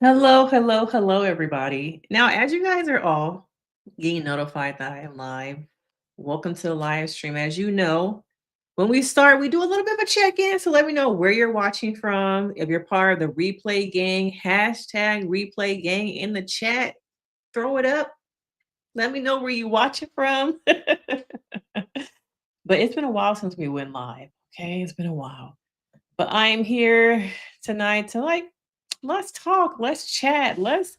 Hello, hello, hello, everybody. Now, as you guys are all getting notified that I am live, welcome to the live stream. As you know, when we start, we do a little bit of a check in. So let me know where you're watching from. If you're part of the replay gang, hashtag replay gang in the chat, throw it up. Let me know where you watching from. But it's been a while since we went live. Okay, it's been a while. But I am here tonight to let's talk, let's chat, let's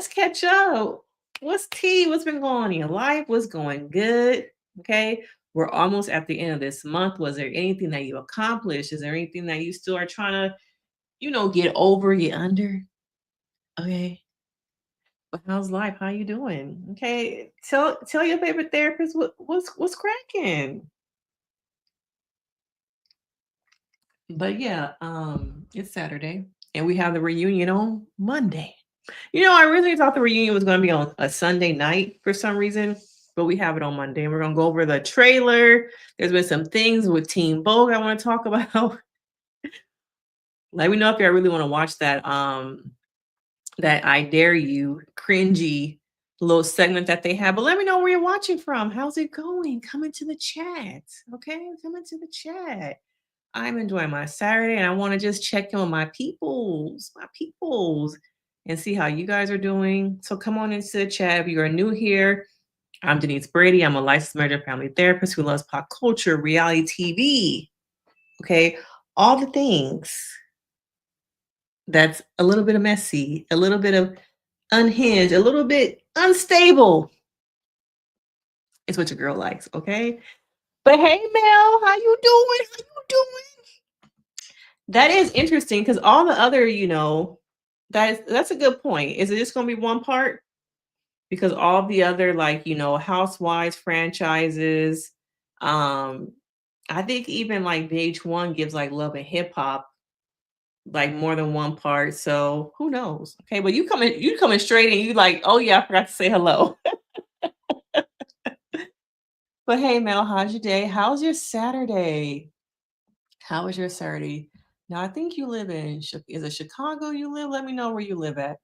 catch up. What's tea? What's been going on in your life? What's going good? Okay. We're almost at the end of this month. Was there anything that you accomplished? Is there anything that you still are trying to, get over, get under? Okay. But how's life? How you doing? Okay. Tell your favorite therapist what's cracking. But yeah, it's Saturday and we have the reunion on Monday. I originally thought the reunion was going to be on a Sunday night for some reason, but we have it on Monday. And we're going to go over the trailer. There's been some things with Team Vogue I want to talk about. Let me know if y'all really want to watch that I Dare You cringy little segment that they have. But let me know where you're watching from. How's it going? Come into the chat. Okay, come into the chat. I'm enjoying my Saturday and I want to just check in with my peoples, and see how you guys are doing. So come on into the chat. If you are new here, I'm Denise Brady. I'm a licensed marriage and family therapist who loves pop culture, reality TV. Okay, all the things that's a little bit of messy, a little bit of unhinged, a little bit unstable. It's what your girl likes, okay? But hey, Mel, how you doing? How you doing? That is interesting because all the other, that's a good point. Is it just going to be one part? Because all the other, Housewives franchises, I think even like VH1 gives like Love and Hip Hop like more than one part. So who knows? Okay, but you coming straight and you like, oh yeah, I forgot to say hello. But hey, Mel, how's your day? How's your Saturday? How was your Saturday? Now I think you live in is it Chicago? You live? Let me know where you live at.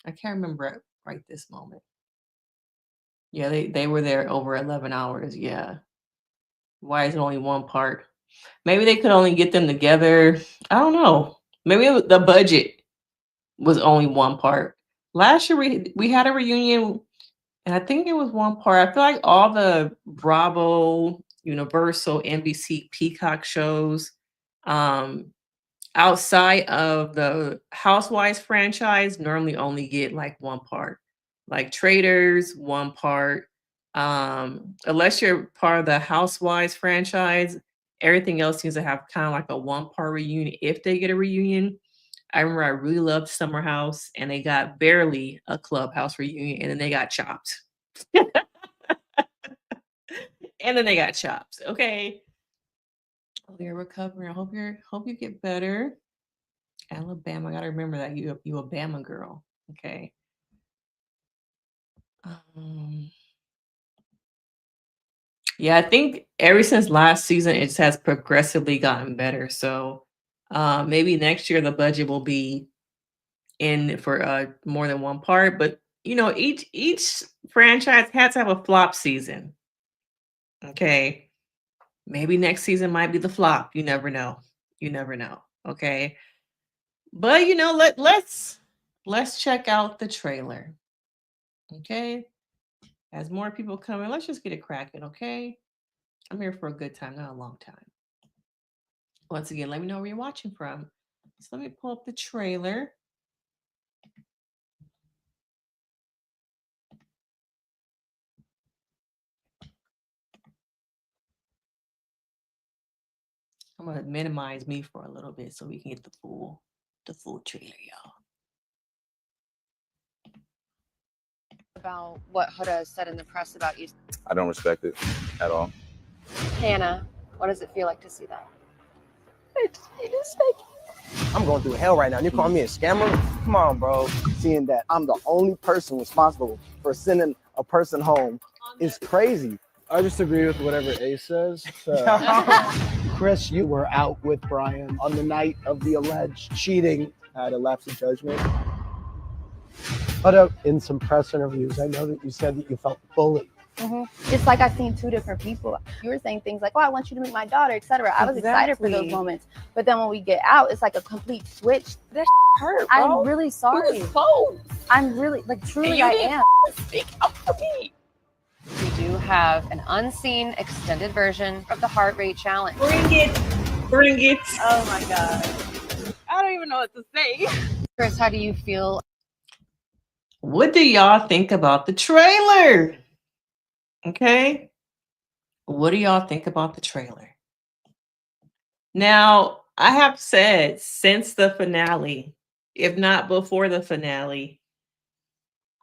I can't remember it right this moment. Yeah, they were there over 11 hours. Yeah. Why is it only one part? Maybe they could only get them together. I don't know. Maybe the budget was only one part. Last year we had a reunion and I think it was one part. I feel like all the Bravo, Universal, NBC, Peacock shows, outside of the Housewives franchise, normally only get like one part. Like Traders, one part. Unless you're part of the Housewives franchise, everything else seems to have kind of like a one part reunion if they get a reunion. I remember I really loved Summer House and they got barely a Clubhouse reunion and then they got chopped. And then they got chopped. Okay. Oh, you're recovering. I hope you get better. Alabama. I gotta remember that you a Bama girl. Okay. Um, yeah, I think ever since last season, it just has progressively gotten better. So maybe next year the budget will be in for more than one part. But each franchise has to have a flop season. Okay. Maybe next season might be the flop. You never know. You never know. Okay. But let's check out the trailer. Okay. As more people come in, let's just get it cracking, okay? I'm here for a good time, not a long time. Once again, let me know where you're watching from. So let me pull up the trailer. I'm gonna minimize me for a little bit so we can get the full trailer, y'all. About what Huda said in the press about you. I don't respect it at all. Hannah, what does it feel like to see that? I'm going through hell right now. You call me a scammer? Come on, bro. Seeing that I'm the only person responsible for sending a person home is crazy. I just agree with whatever Ace says. Chris, you were out with Brian on the night of the alleged cheating. I had a lapse of judgment. But in some press interviews, I know that you said that you felt bullied. It's like I've seen two different people. You were saying things like, "Oh, I want you to meet my daughter," etc. I was excited for those Exactly. moments, but then when we get out, it's like a complete switch. That hurt, bro. I'm really We sorry. was close. I'm really, like, truly, you I didn't am. Speak up for me. We do have an unseen extended version of the Heartrate challenge. Bring it. Bring it. Oh my god. I don't even know what to say. Chris, how do you feel? What do y'all think about the trailer? Okay. What do y'all think about the trailer? Now, I have said since the finale, if not before the finale,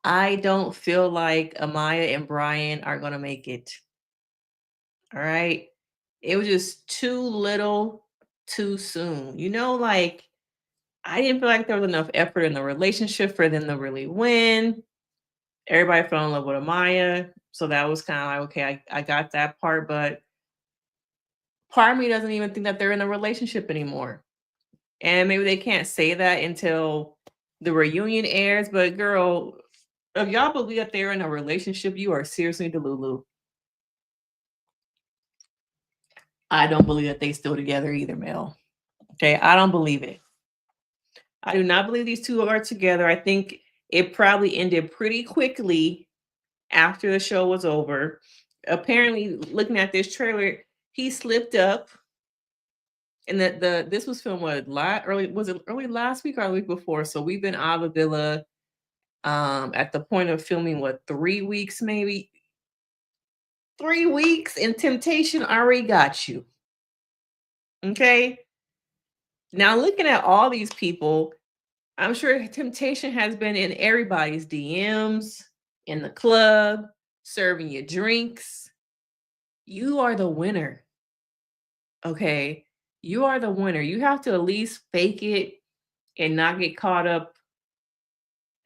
I don't feel like Amaya and Brian are going to make it. All right. It was just too little, too soon. You know, like, I didn't feel like there was enough effort in the relationship for them to really win. Everybody fell in love with Amaya. So that was kind of like, okay, I got that part. But part of me doesn't even think that they're in a relationship anymore. And maybe they can't say that until the reunion airs. But girl, if y'all believe that they're in a relationship, you are seriously delulu. I don't believe that they still together either, Mel. Okay, I don't believe it. I do not believe these two are together. I think it probably ended pretty quickly after the show was over. Apparently, looking at this trailer, he slipped up, and that this was filmed early last week or the week before? So we've been out of the villa at the point of filming 3 weeks, maybe 3 weeks, and Temptation already got you. Okay. Now looking at all these people, I'm sure Temptation has been in everybody's DMs, in the club, serving you drinks. You are the winner. Okay. You are the winner. You have to at least fake it and not get caught up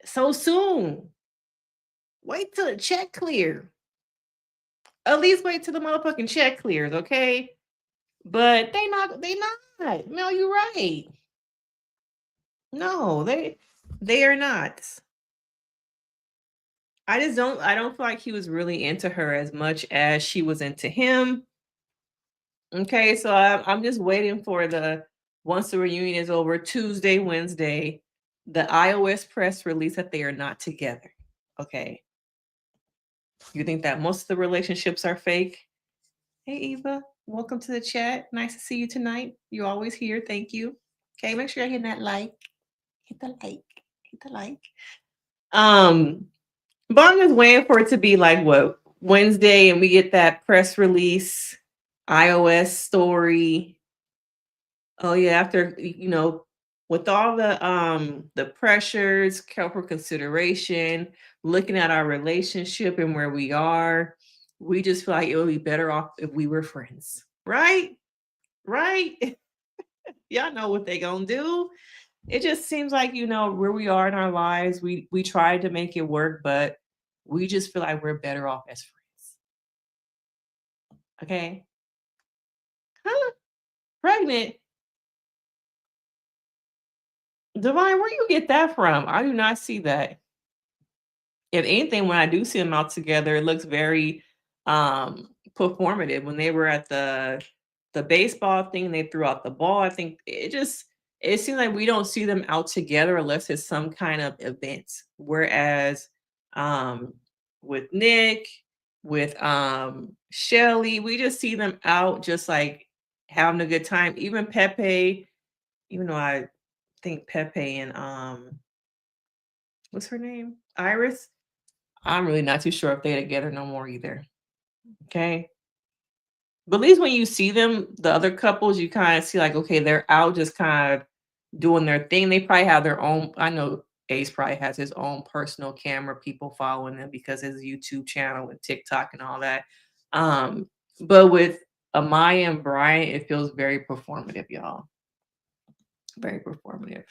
so soon. Wait till the check clear. At least wait till the motherfucking check clears, okay? But they not. No, you're right. No, they are not. I don't feel like he was really into her as much as she was into him. Okay, so I'm just waiting for once the reunion is over, Tuesday, Wednesday, the iOS press release that they are not together. Okay. You think that most of the relationships are fake? Hey, Eva, welcome to the chat. Nice to see you tonight. You're always here. Thank you. Okay, make sure you hit that like. Hit the like. Hit the like. But I'm just waiting for it to be like Wednesday, and we get that press release, iOS story. Oh yeah, after with all the pressures, careful consideration, looking at our relationship and where we are, we just feel like it would be better off if we were friends. Right? Right? Y'all know what they gonna do. It just seems like, where we are in our lives, we tried to make it work, but we just feel like we're better off as friends. Okay? Huh? Pregnant? Divine, where you get that from? I do not see that. If anything, when I do see them out together, it looks very performative. When they were at the baseball thing, they threw out the ball. I think it seems like we don't see them out together unless it's some kind of event. Whereas with Nick, with Chelley, we just see them out just like having a good time. Even Pepe, even though I think Pepe and what's her name? Iris. I'm really not too sure if they're together no more either. Okay. But at least when you see them, the other couples, you kind of see like, okay, they're out just kind of doing their thing. They probably have their own. I know Ace probably has his own personal camera, people following them because his YouTube channel and TikTok and all that. But with Amaya and Brian, it feels very performative, y'all. Very performative.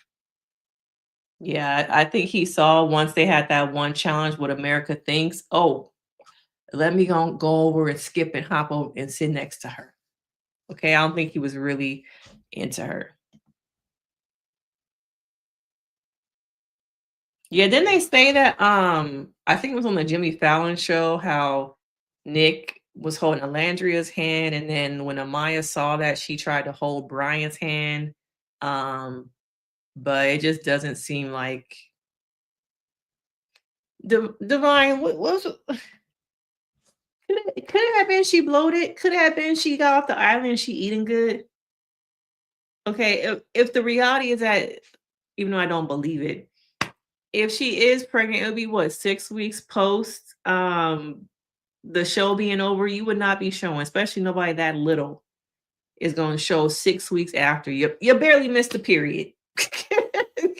Yeah, I think he saw once they had that one challenge, what America thinks. Oh, let me go over and skip and hop over and sit next to her. Okay, I don't think he was really into her. Yeah, didn't they say that I think it was on the Jimmy Fallon show how Nick was holding Olandria's hand, and then when Amaya saw that, she tried to hold Brian's hand. Um, but it just doesn't seem like Divine, what was could it have been she bloated? Could it have been she got off the island and she eating good? Okay, if the reality is that, even though I don't believe it, if she is pregnant, it'll be what, 6 weeks post the show being over. You would not be showing, especially nobody that little is going to show 6 weeks after. You barely missed the period.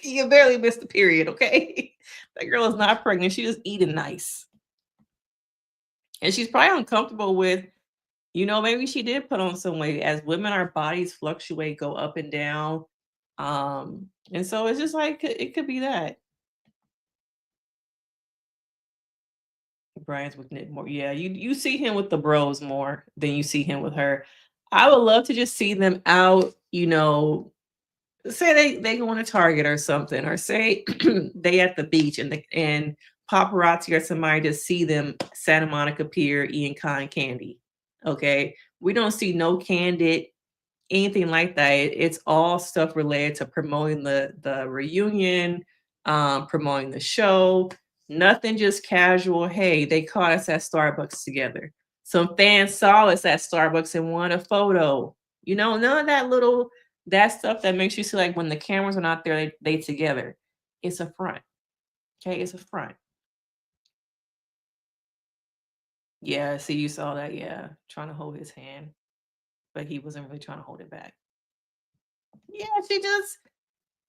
You barely missed the period, okay? That girl is not pregnant. She just eating nice. And she's probably uncomfortable with, maybe she did put on some weight. As women, our bodies fluctuate, go up and down. And so it's just like, it could be that. Brian's with Nick more. Yeah, you see him with the bros more than you see him with her. I would love to just see them out, say they go on a Target or something, or say they at the beach and paparazzi or somebody just see them Santa Monica Pier eating cotton candy. Okay. We don't see no candid, anything like that. It's all stuff related to promoting the reunion, promoting the show. Nothing just casual. Hey, they caught us at Starbucks together. Some fans saw us at Starbucks and wanted a photo. None of that stuff that makes you see like when the cameras are not there, they together. It's a front. Okay, it's a front. Yeah, see, you saw that. Yeah, trying to hold his hand, but he wasn't really trying to hold it back. Yeah, she just,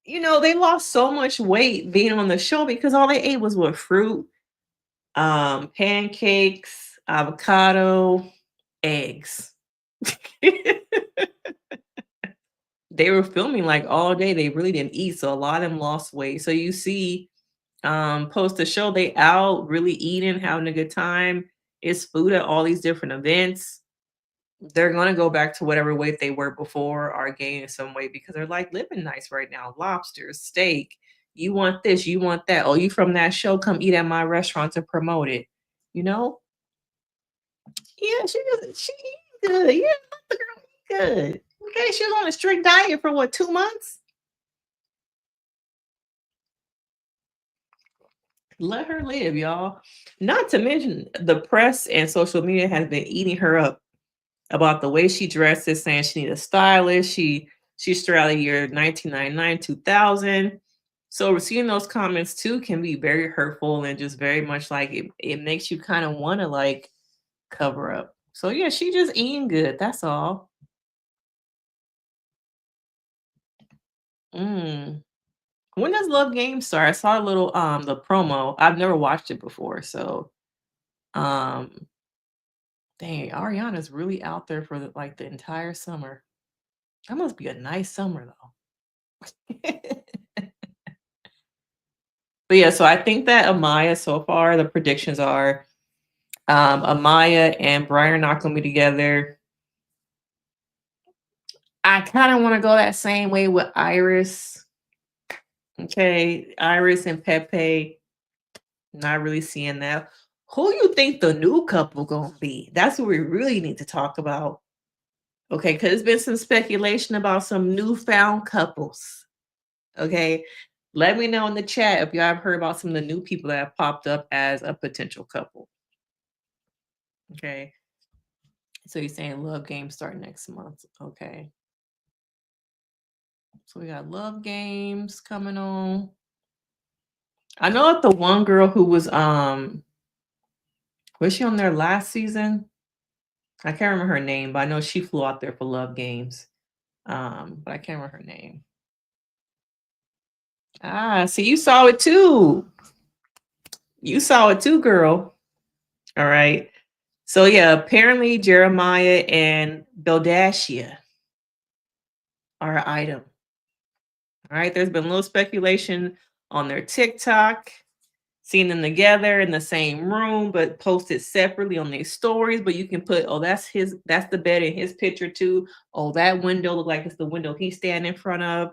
they lost so much weight being on the show because all they ate was what, fruit, pancakes, avocado, eggs. They were filming like all day. They really didn't eat, so a lot of them lost weight. So you see, post the show, they out really eating, having a good time. It's food at all these different events. They're gonna go back to whatever weight they were before or gain some weight because they're like living nice right now. Lobster, steak. You want this, you want that. Oh, you from that show? Come eat at my restaurant to promote it. Yeah, she eat good. Yeah, let the girl eat good. Okay, she was on a strict diet for what, 2 months? Let her live, y'all. Not to mention the press and social media has been eating her up about the way she dresses, saying she needs a stylist. She's straight out of the year 1999, 2000. So receiving those comments too can be very hurtful and just very much like it makes you kind of want to like cover up. So yeah, she just eating good. That's all. When does Love Game start? I saw a little the promo. I've never watched it before, so um dang, Ariana's really out there for the entire summer. That must be a nice summer though. But yeah, so I think that Amaya, so far the predictions are Amaya and Brian are not going to be together. I kind of want to go that same way with Iris. Okay, Iris and Pepe. Not really seeing that. Who you think the new couple gonna be? That's what we really need to talk about. Okay, because there's been some speculation about some newfound couples. Okay, let me know in the chat if y'all have heard about some of the new people that have popped up as a potential couple. Okay, so you're saying Love Game start next month. Okay, so we got Love Games coming on. I know that the one girl who was she on there last season? I can't remember her name, but I know she flew out there for Love Games. But I can't remember her name. See, you saw it too. You saw it too, girl. All right. So yeah, apparently Jeremiah and Beldashia are an item. All right. There's been a little speculation on their TikTok, seeing them together in the same room, but posted separately on their stories. But you can put, oh, that's the bed in his picture too. Oh, that window look like it's the window he's standing in front of.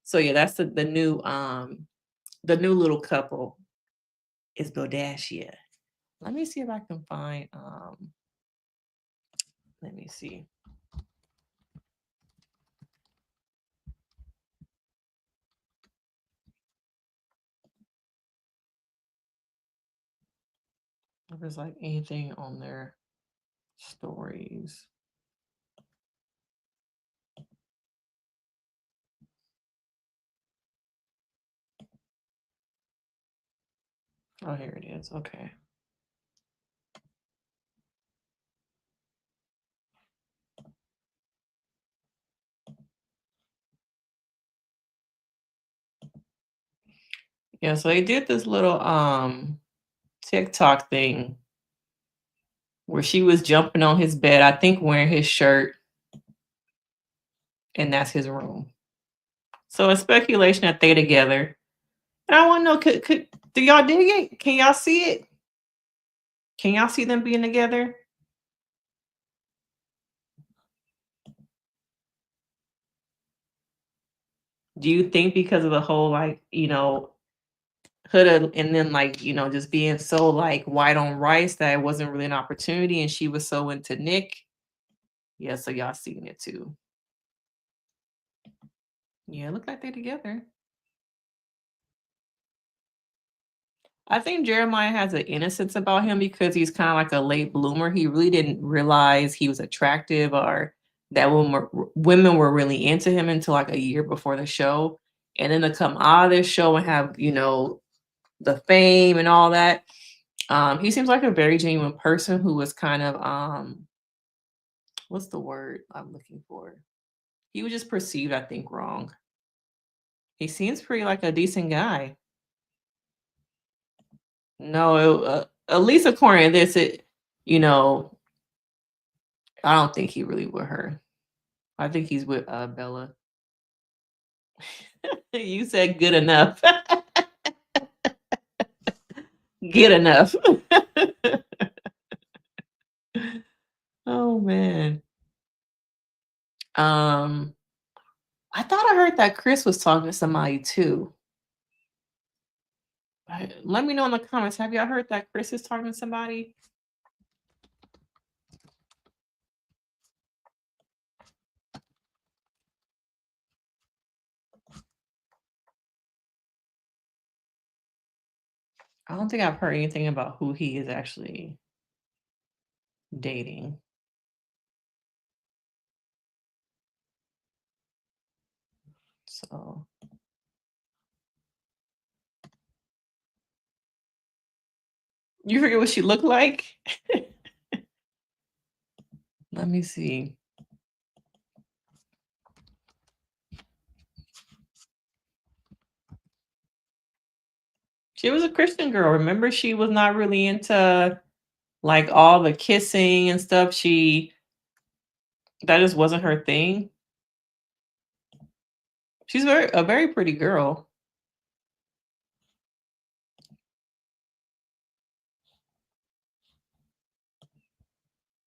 So yeah, that's the the new little couple is Bodashia. Let me see if I can find let me see. If there's like anything on their stories. Oh, here it is. Okay. Yeah, so they did this little TikTok thing where she was jumping on his bed, I think wearing his shirt, and that's his room. So it's speculation that they together. And I want to know, could do y'all dig it? Can y'all see it? Can y'all see them being together? Do you think because of the whole like, Huda and then like, just being so like white on rice that it wasn't really an opportunity and she was so into Nick? Yeah, so y'all seen it too. Yeah, it looked like they're together. I think Jeremiah has an innocence about him because he's kind of like a late bloomer. He really didn't realize he was attractive or that women were really into him until like a year before the show. And then to come out of this show and have, the fame and all that. He seems like a very genuine person who was kind of, what's the word I'm looking for? He was just perceived, I think, wrong. He seems pretty like a decent guy. No, at least according to this, I don't think he really with her. I think he's with Bella. You said good enough. Good enough. Oh man. I thought I heard that Chris was talking to somebody too. Let me know in the comments. Have y'all heard that Chris is talking to somebody? I don't think I've heard anything about who he is actually dating. So you forget what she looked like? Let me see. She was a Christian girl. Remember, she was not really into like all the kissing and stuff. That just wasn't her thing. She's a very pretty girl.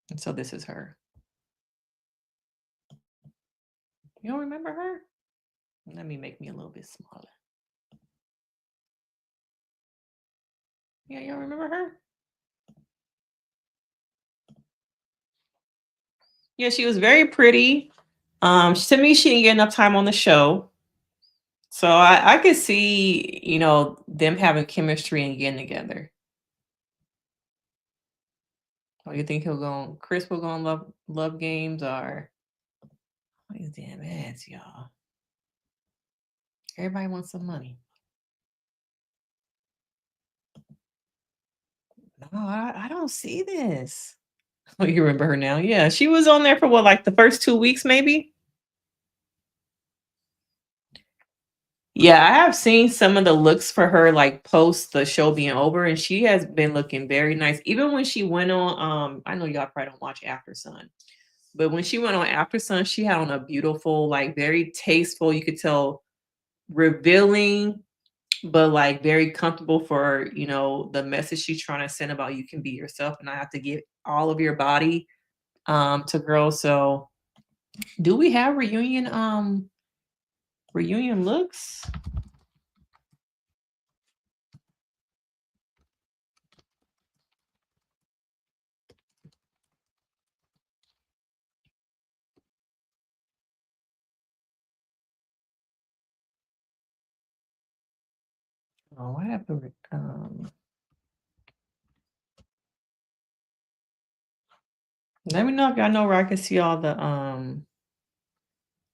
And so this is her. You don't remember her? Let me make me a little bit smaller. Yeah, you don't remember her? Yeah, she was very pretty. To me, she didn't get enough time on the show. So I could see, them having chemistry and getting together. Or you think Chris will go on love games or these damn ads, y'all. Everybody wants some money. No, I don't see this. Oh, you remember her now? Yeah, she was on there for what, like the first 2 weeks, maybe? Yeah, I have seen some of the looks for her like post the show being over, and she has been looking very nice. Even when she went on, I know y'all probably don't watch After Sun, but when she went on After Sun, she had on a beautiful, like very tasteful, you could tell, revealing, but like very comfortable for the message she's trying to send about you can be yourself and not have to give all of your body to girls. So do we have reunion looks? Oh, what happened? Let me know if y'all know where I can see all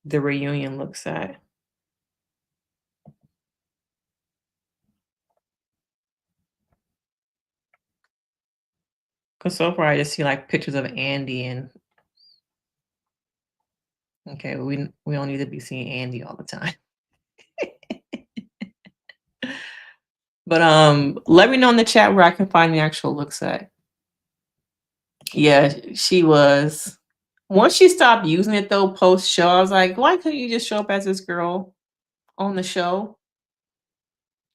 the reunion looks at. Cause so far I just see like pictures of Andy and okay, we don't need to be seeing Andy all the time. But let me know in the chat where I can find the actual looks at. Yeah, she was. Once she stopped using it though, post show, I was like, why couldn't you just show up as this girl on the show?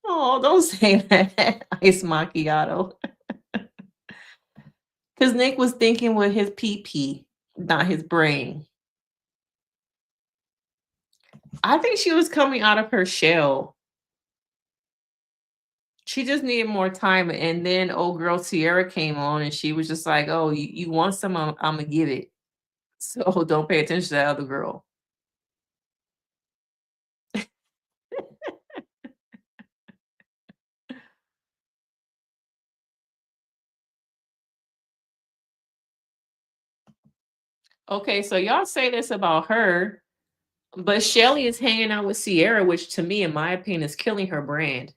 Oh, don't say that. Ice macchiato. Because Nick was thinking with his PP, not his brain. I think she was coming out of her shell. She just needed more time. And then old girl Cierra came on and she was just like, oh, you want some? I'm going to give it. So don't pay attention to that other girl. Okay, so y'all say this about her, but Chelley is hanging out with Cierra, which to me, in my opinion, is killing her brand.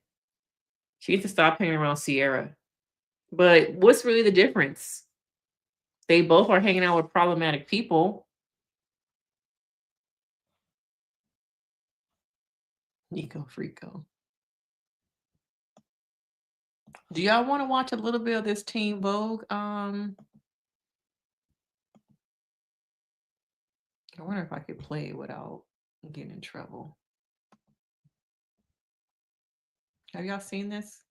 She needs to stop hanging around Cierra. But what's really the difference? They both are hanging out with problematic people. Nico Frico. Do y'all want to watch a little bit of this Teen Vogue? I wonder if I could play it without getting in trouble. Have y'all seen this?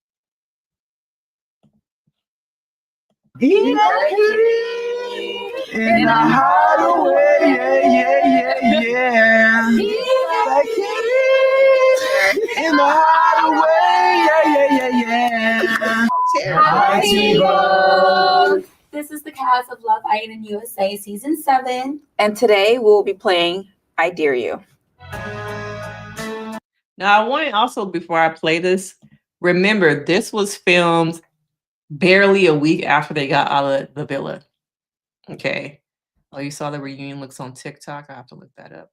In a hideaway, yeah. Like in a hideaway, yeah. Hi, people. This is the cast of Love Island USA Season 7. And today we'll be playing I Dare You. Now, I want to also, before I play this, remember this was filmed barely a week after they got out of the villa. Okay. Oh, you saw the reunion looks on TikTok? I have to look that up.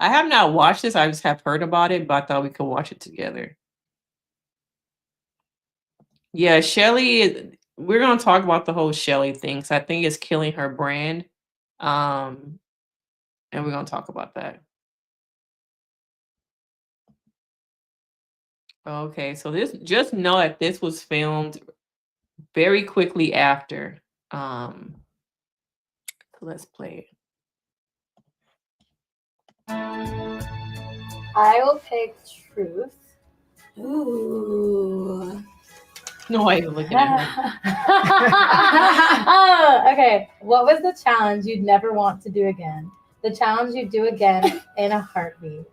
I have not watched this. I just have heard about it, but I thought we could watch it together. Yeah, Chelley, we're going to talk about the whole Chelley thing. So I think it's killing her brand. And we're going to talk about that. Okay, so this, just know that this was filmed very quickly after. So let's play it. I will pick Truth. Ooh. No, I even looking at her. Oh, okay. What was the challenge you'd never want to do again? The challenge you'd do again in a heartbeat.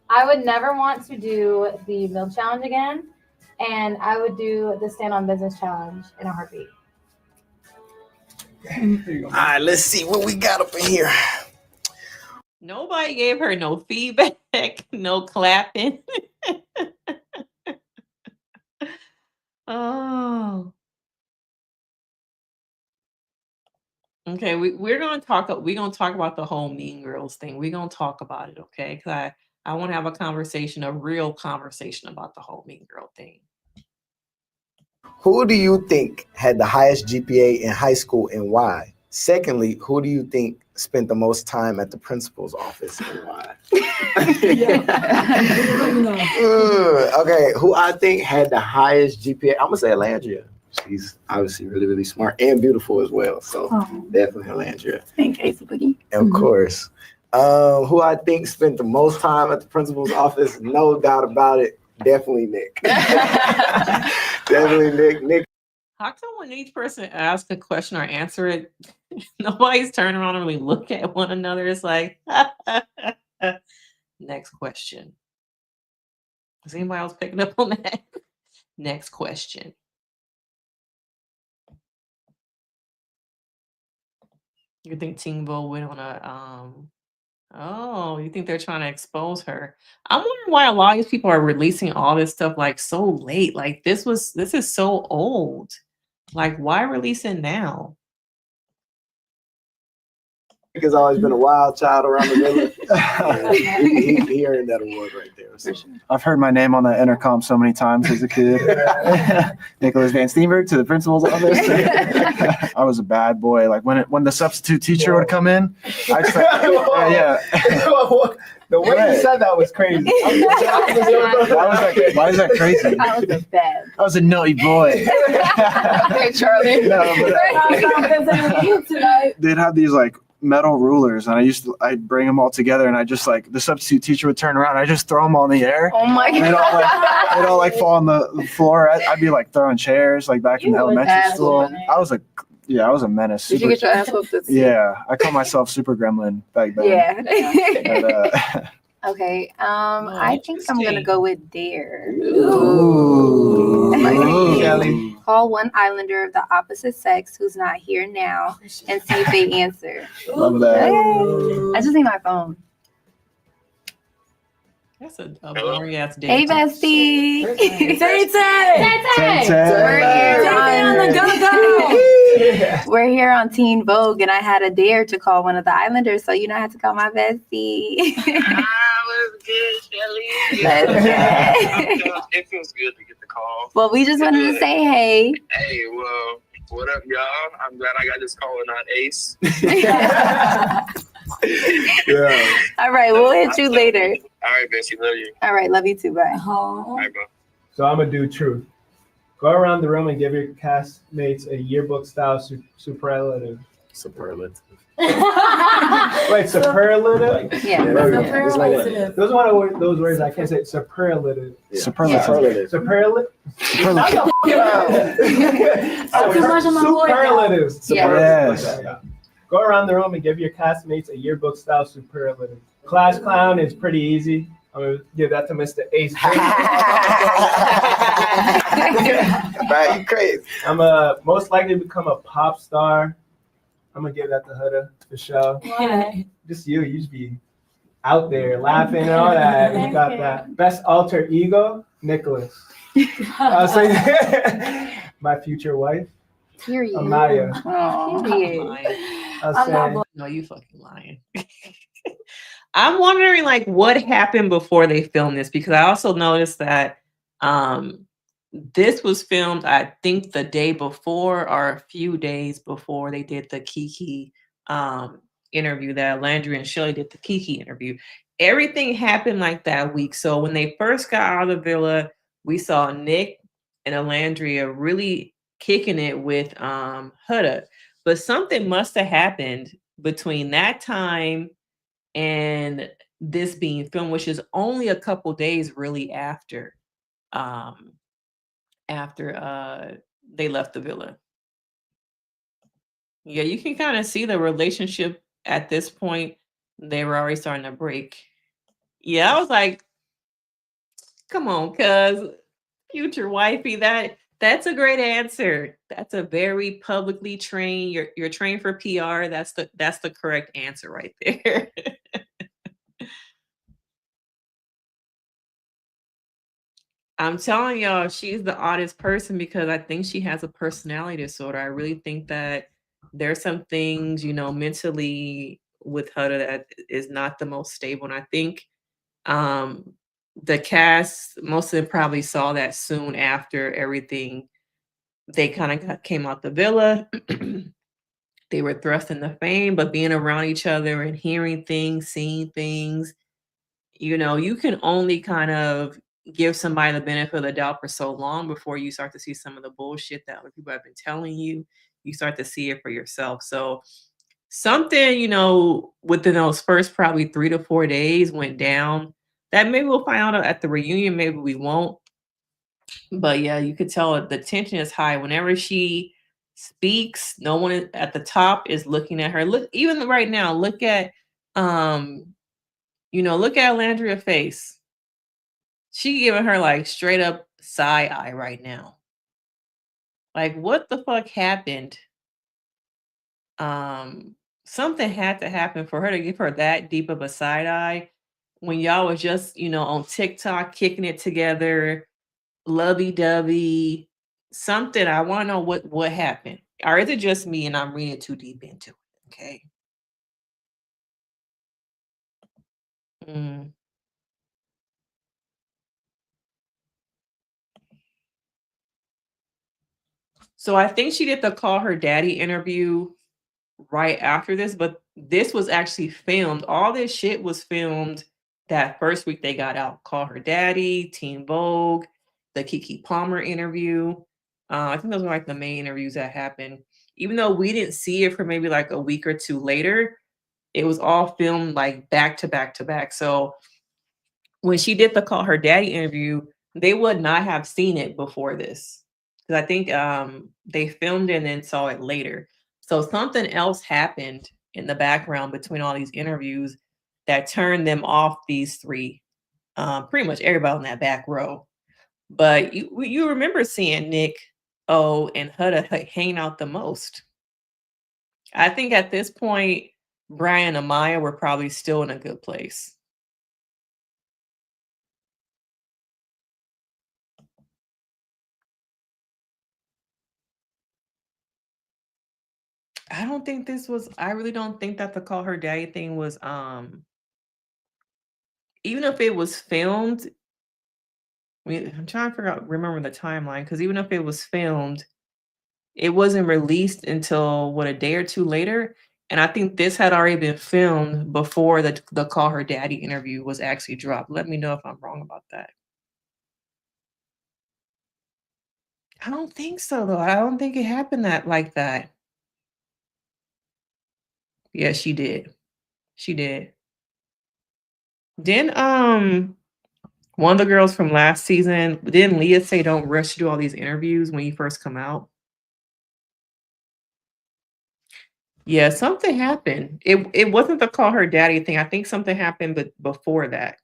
I would never want to do the milk challenge again, and I would do the stand on business challenge in a heartbeat. All right, let's see what we got up in here. Nobody gave her no feedback, no clapping. Oh. Okay, we're gonna talk about the whole Mean Girls thing. We're gonna talk about it, okay? Because I want to have a real conversation about the whole Mean Girl thing. Who do you think had the highest GPA in high school and why? Secondly, who do you think spent the most time at the principal's office and why? Okay, who I think had the highest GPA? I'm gonna say Olandria. She's obviously really, really smart and beautiful as well. So definitely Olandria. Thank you, Boogie. Of course. Who I think spent the most time at the principal's office? No doubt about it. Definitely Nick. Definitely Nick. How come when each person asks a question or answer it, nobody's turning around and really look at one another? It's like, next question. Is anybody else picking up on that? Next question. You think Teen Vogue went on Oh, you think they're trying to expose her? I'm wondering why a lot of these people are releasing all this stuff like so late. Like this is so old. Like why release it now? Has always been a wild child around the village. He earned that award right there. So. I've heard my name on that intercom so many times as a kid. Nicholas Van Steenberg to the principal's office. I was a bad boy. Like when the substitute teacher would come in, I'd say, yeah. The way you said that was crazy. Why is that crazy? I was a bad. I was a naughty boy. Hey, Charlie. No, but they'd have these like metal rulers, and I'd bring them all together, and I just like the substitute teacher would turn around, and I just throw them all in the air. Oh my They'd all like fall on the floor. I'd be like throwing chairs like back in elementary school. I was a menace. Did you get your ass whooped? Yeah, I call myself Super Gremlin back then. Yeah. But, Okay. I think I'm gonna go with dare. Ooh. Chelley. Call one islander of the opposite sex who's not here now and see if they answer. Love that. I just need my phone. That's a boring ass day. Hey, bestie. We're here on Teen Vogue, and I had a dare to call one of the islanders, so you know I had to call my bestie. What's good, Chelley? It feels good to get the call. Well, we just wanted to say hey. Hey, well, what up, y'all? I'm glad I got this call and not Ace. Yeah. All right, we'll hit you later. All right, Bessie, love you. All right, love you too. Bye. All right, bro. So I'm gonna do truth. Go around the room and give your castmates a yearbook style superlative. Superlative. Wait, superlative? Yeah. It's like that. Those are one of those words I can't say. Superlative. Yeah. Superlative. Superlative. Superlative. Superlatives. Yes. Yeah. Go around the room and give your castmates a yearbook style superlative. Class clown is pretty easy. I'm gonna give that to Mr. Ace Greene. Right, you crazy. I'm most likely to become a pop star. I'm gonna give that to Huda for sure. Why? Just you just be out there laughing and all that. You got that. Best alter ego, Nicholas. I'll say my future wife, Period. Amaya. Oh, I'll say No, you fucking lying. I'm wondering like what happened before they filmed this, because I also noticed that this was filmed, I think, the day before or a few days before they did the Kiki interview, that Olandria and Chelley did the Kiki interview. Everything happened like that week. So when they first got out of the villa, we saw Nick and Olandria really kicking it with Huda. But something must have happened between that time and this being filmed, which is only a couple days really after they left the villa. Yeah, you can kind of see the relationship at this point. They were already starting to break. Yeah, I was like, come on, cuz future wifey, that's a great answer. That's a very publicly trained, you're trained for PR. That's the correct answer right there. I'm telling y'all, she's the oddest person because I think she has a personality disorder. I really think that there's some things, mentally with Huda that is not the most stable. And I think the cast, most of them probably saw that soon after everything. They kind of came out the villa. They were thrust into fame, but being around each other and hearing things, seeing things, you can only kind of give somebody the benefit of the doubt for so long before you start to see some of the bullshit that other people have been telling you. You start to see it for yourself. So something, within those first probably 3 to 4 days went down that maybe we'll find out at the reunion. Maybe we won't. But yeah, you could tell the tension is high. Whenever she speaks, no one at the top is looking at her. Look, even right now, look at Olandria's face. She giving her like straight up side eye right now. Like, what the fuck happened? something had to happen for her to give her that deep of a side eye when y'all was just, on TikTok kicking it together, lovey-dovey, something. I want to know what happened. Or is it just me and I'm reading too deep into it? Okay. Mm. So I think she did the Call Her Daddy interview right after this, but this was actually filmed. All this shit was filmed that first week they got out. Call Her Daddy, Teen Vogue, the Keke Palmer interview. I think those were like the main interviews that happened. Even though we didn't see it for maybe like a week or two later, it was all filmed like back to back to back. So when she did the Call Her Daddy interview, they would not have seen it before this. Because I think they filmed it and then saw it later. So something else happened in the background between all these interviews that turned them off these three. Pretty much everybody in that back row. But you remember seeing Nick, O, and Huda hanging out the most. I think at this point, Brian and Amaya were probably still in a good place. I really don't think that the Call Her Daddy thing was, even if it was filmed, I'm trying to remember the timeline, because even if it was filmed, it wasn't released until, a day or two later? And I think this had already been filmed before the Call Her Daddy interview was actually dropped. Let me know if I'm wrong about that. I don't think so, though. I don't think it happened like that. Yeah, she did. She did. Then one of the girls from last season, didn't Leah say don't rush to do all these interviews when you first come out? Yeah, something happened. It wasn't the Call Her Daddy thing. I think something happened but before that.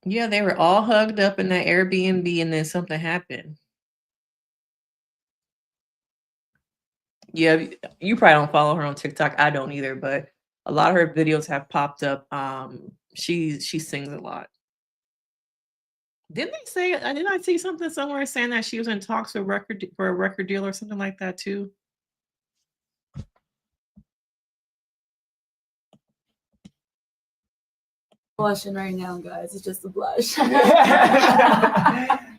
Yeah, they were all hugged up in that Airbnb and then something happened. Yeah, you probably don't follow her on TikTok. I don't either, but a lot of her videos have popped up. She sings a lot. Didn't I see something somewhere saying that she was in talks for a record deal or something like that too? Blushing right now, guys. It's just a blush.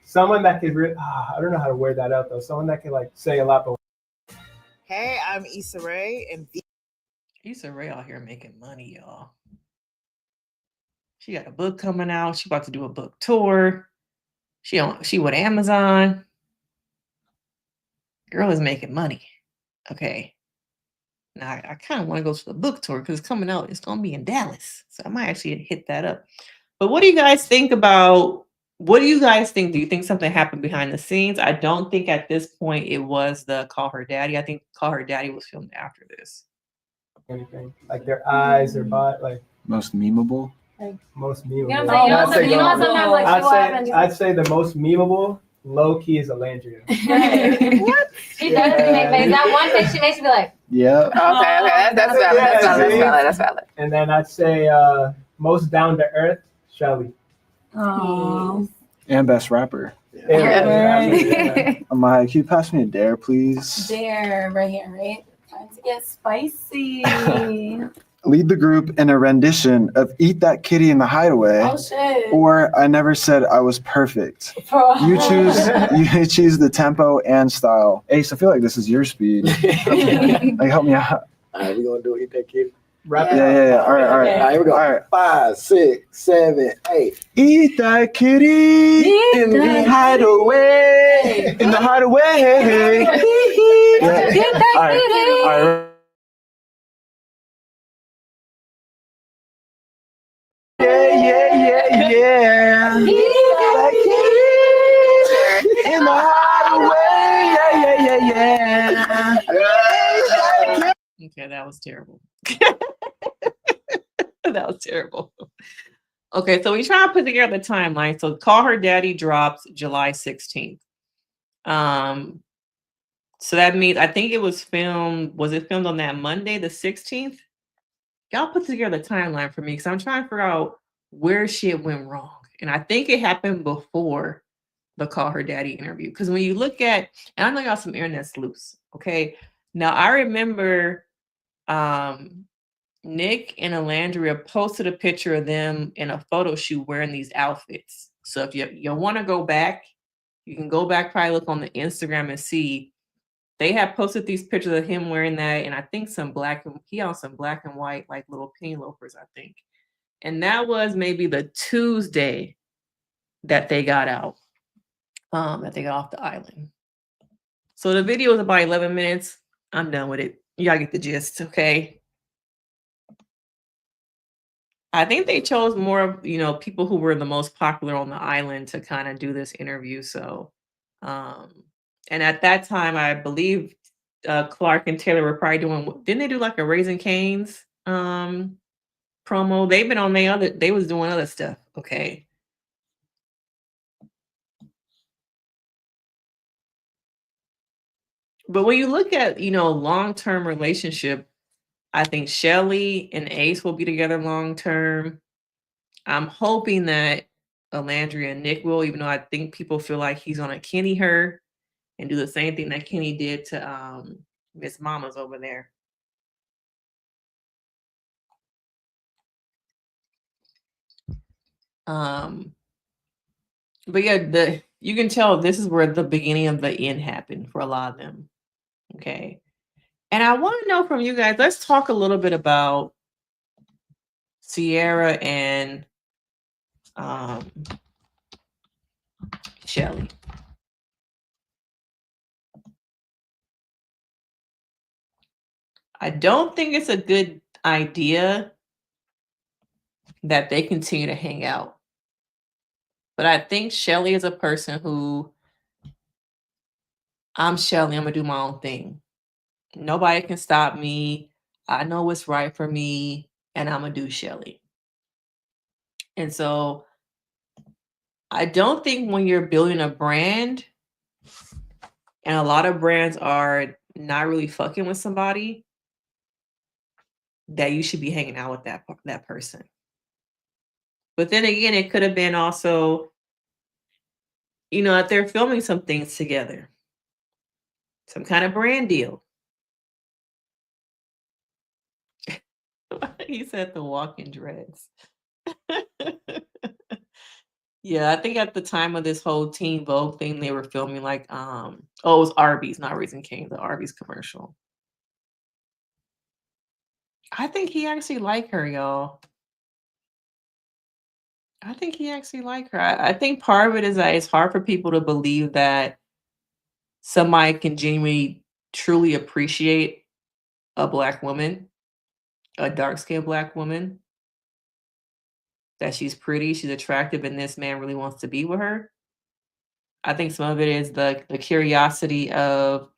Someone that could, I don't know how to word that out though. Someone that could like say a lot. But hey, I'm Issa Rae, and Issa Rae out here making money, y'all. She got a book coming out. She about to do a book tour. She with Amazon. Girl is making money. Okay. Now I kind of want to go to the book tour because it's coming out. It's gonna be in Dallas, so I might actually hit that up. But what do you guys think about? What do you guys think? Do you think something happened behind the scenes? I don't think at this point it was the Call Her Daddy. I think Call Her Daddy was filmed after this. anything like their eyes, their body, like Most memeable. Like, most you memeable. know what I'm saying? You know sometimes like what happens. I'd say the most memeable, low key, is Olandria. What? She does make face. That one face she makes me like. Yeah. Okay, that's valid. That's valid. And then I'd say most down to earth, Chelley. Oh. And best rapper. Yeah. Amaya, can you pass me a dare, please? Dare right here, right? Time to get spicy. Lead the group in a rendition of Eat That Kitty in the Hideaway. Oh shit. Or I Never Said I Was Perfect. Bro. You choose the tempo and style. Ace, I feel like this is your speed. Like, help me out. All right, we're gonna do Eat That Kitty. Yeah. All right. All right, here we go. All right. 5, 6, 7, 8. Eat that kitty in the hideaway. In the hideaway. All right. Yeah. Eat that kitty in the hideaway. Yeah. Okay, that was terrible. That was terrible. Okay, so we try to put together the timeline. So Call Her Daddy drops July 16th. So that means I think it was filmed. Was it filmed on that Monday, the 16th? Y'all put together the timeline for me because I'm trying to figure out where shit went wrong. And I think it happened before the Call Her Daddy interview. Because when you look at, and I know y'all some internet's loose, okay? Now I remember Nick and Olandria posted a picture of them in a photo shoot wearing these outfits. So if you want to go back, you can go back, probably look on the Instagram and see. They have posted these pictures of him wearing that, and I think he on some black and white, like little penny loafers, I think. And that was maybe the Tuesday that they got out, that they got off the island. So the video is about 11 minutes. I'm done with it. Y'all get the gist, okay? I think they chose more of, people who were the most popular on the island to kind of do this interview. So, and at that time, I believe Clark and Taylor were probably didn't they do like a Raising Cane's promo? They've been on they was doing other stuff, okay? But when you look at, long-term relationship, I think Chelley and Ace will be together long-term. I'm hoping that Olandria and Nick will, even though I think people feel like he's gonna Kenny her and do the same thing that Kenny did to Miss Mama's over there. But yeah, you can tell this is where the beginning of the end happened for a lot of them. Okay. And I want to know from you guys, let's talk a little bit about Cierra and Chelley. I don't think it's a good idea that they continue to hang out. But I think Chelley is a person who, I'm Chelley, I'm going to do my own thing. Nobody can stop me. I know what's right for me, and I'm going to do Chelley. And so I don't think when you're building a brand, and a lot of brands are not really fucking with somebody, that you should be hanging out with that person. But then again, it could have been also, if they're filming some things together, some kind of brand deal. He said the walking dreads. Yeah, I think at the time of this whole Teen Vogue thing, they were filming like, it was Arby's, not Raising Cane's, the Arby's commercial. I think he actually liked her, y'all. I think he actually liked her. I think part of it is that it's hard for people to believe that somebody can genuinely, truly appreciate a Black woman, a dark-skinned Black woman, that she's pretty, she's attractive, and this man really wants to be with her. I think some of it is the curiosity of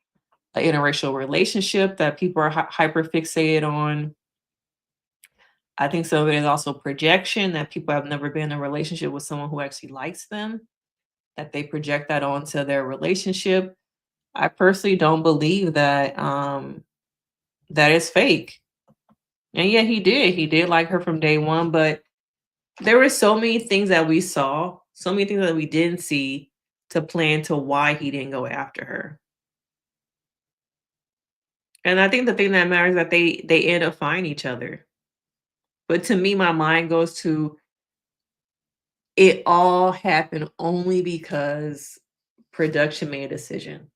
an interracial relationship that people are hyper fixated on. I think some of it is also projection, that people have never been in a relationship with someone who actually likes them, that they project that onto their relationship. I personally don't believe that that is fake. And yeah, he did like her from day one, but there were so many things that we saw, so many things that we didn't see to plan to why he didn't go after her. And I think the thing that matters is that they end up finding each other. But to me, my mind goes to, it all happened only because production made a decision.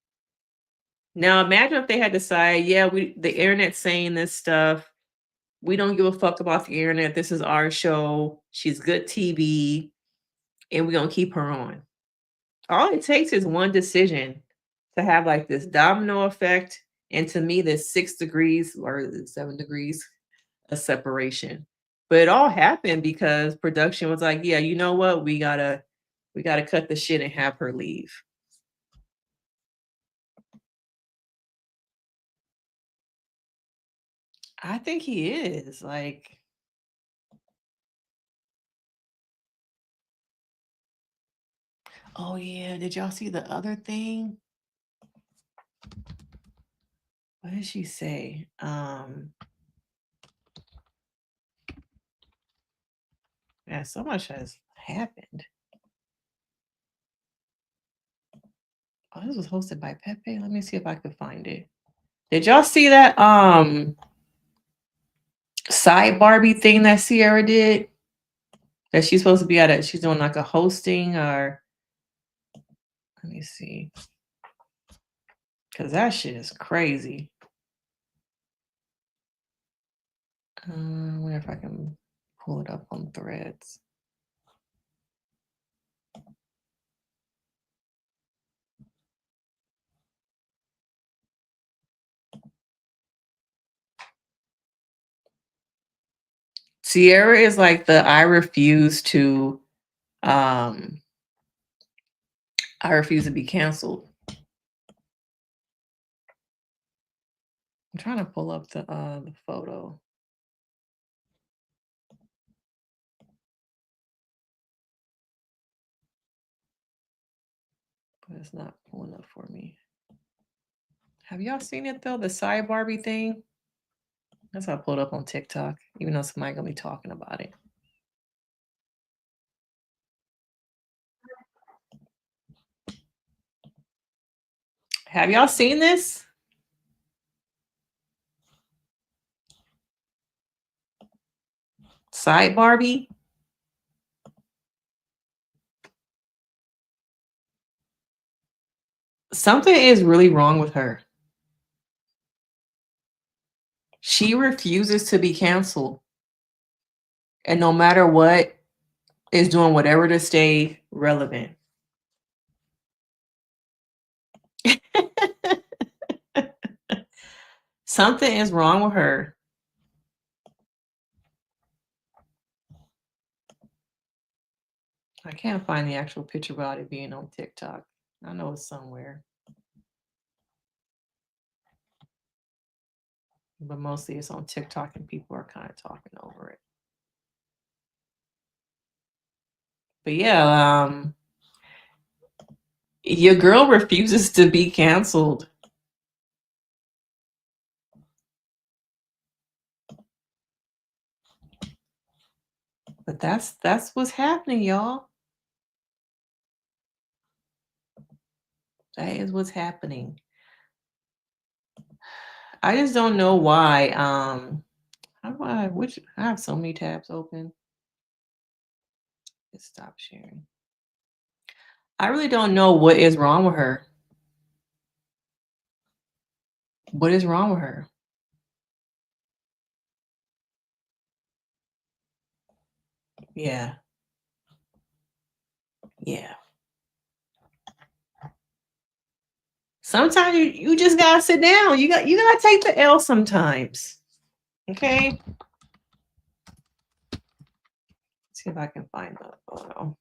Now imagine if they had decided, yeah, the internet's saying this stuff. We don't give a fuck about the internet. This is our show. She's good TV. And we're going to keep her on. All it takes is one decision to have like this domino effect. And to me, there's 6 degrees or 7 degrees of separation. But it all happened because production was like, yeah, you know what? We gotta cut the shit and have her leave. I think he is like, oh yeah, did y'all see the other thing? What did she say? Yeah, so much has happened. Oh, this was hosted by Pepe. Let me see if I could find it. Did y'all see that side Barbie thing that Cierra did? That she's supposed to be at she's doing like a hosting or let me see. Cause that shit is crazy. I wonder if I can pull it up on Threads. Cierra is like the I refuse to be canceled. I'm trying to pull up the photo. But it's not pulling up for me. Have y'all seen it though? The side Barbie thing? That's how I pulled up on TikTok, even though somebody gonna be talking about it. Have y'all seen this? Side Barbie? Something is really wrong with her. She refuses to be canceled. And no matter what, is doing whatever to stay relevant. Something is wrong with her. I can't find the actual picture about it being on TikTok. I know it's somewhere. But mostly it's on TikTok and people are kind of talking over it. But yeah, your girl refuses to be canceled. But that's what's happening, y'all. That is what's happening. I just don't know why. How do I have so many tabs open. Let's stop sharing. I really don't know what is wrong with her. What is wrong with her? Yeah. Yeah. Sometimes you just gotta sit down. You gotta take the L sometimes. Okay. Let's see if I can find the photo.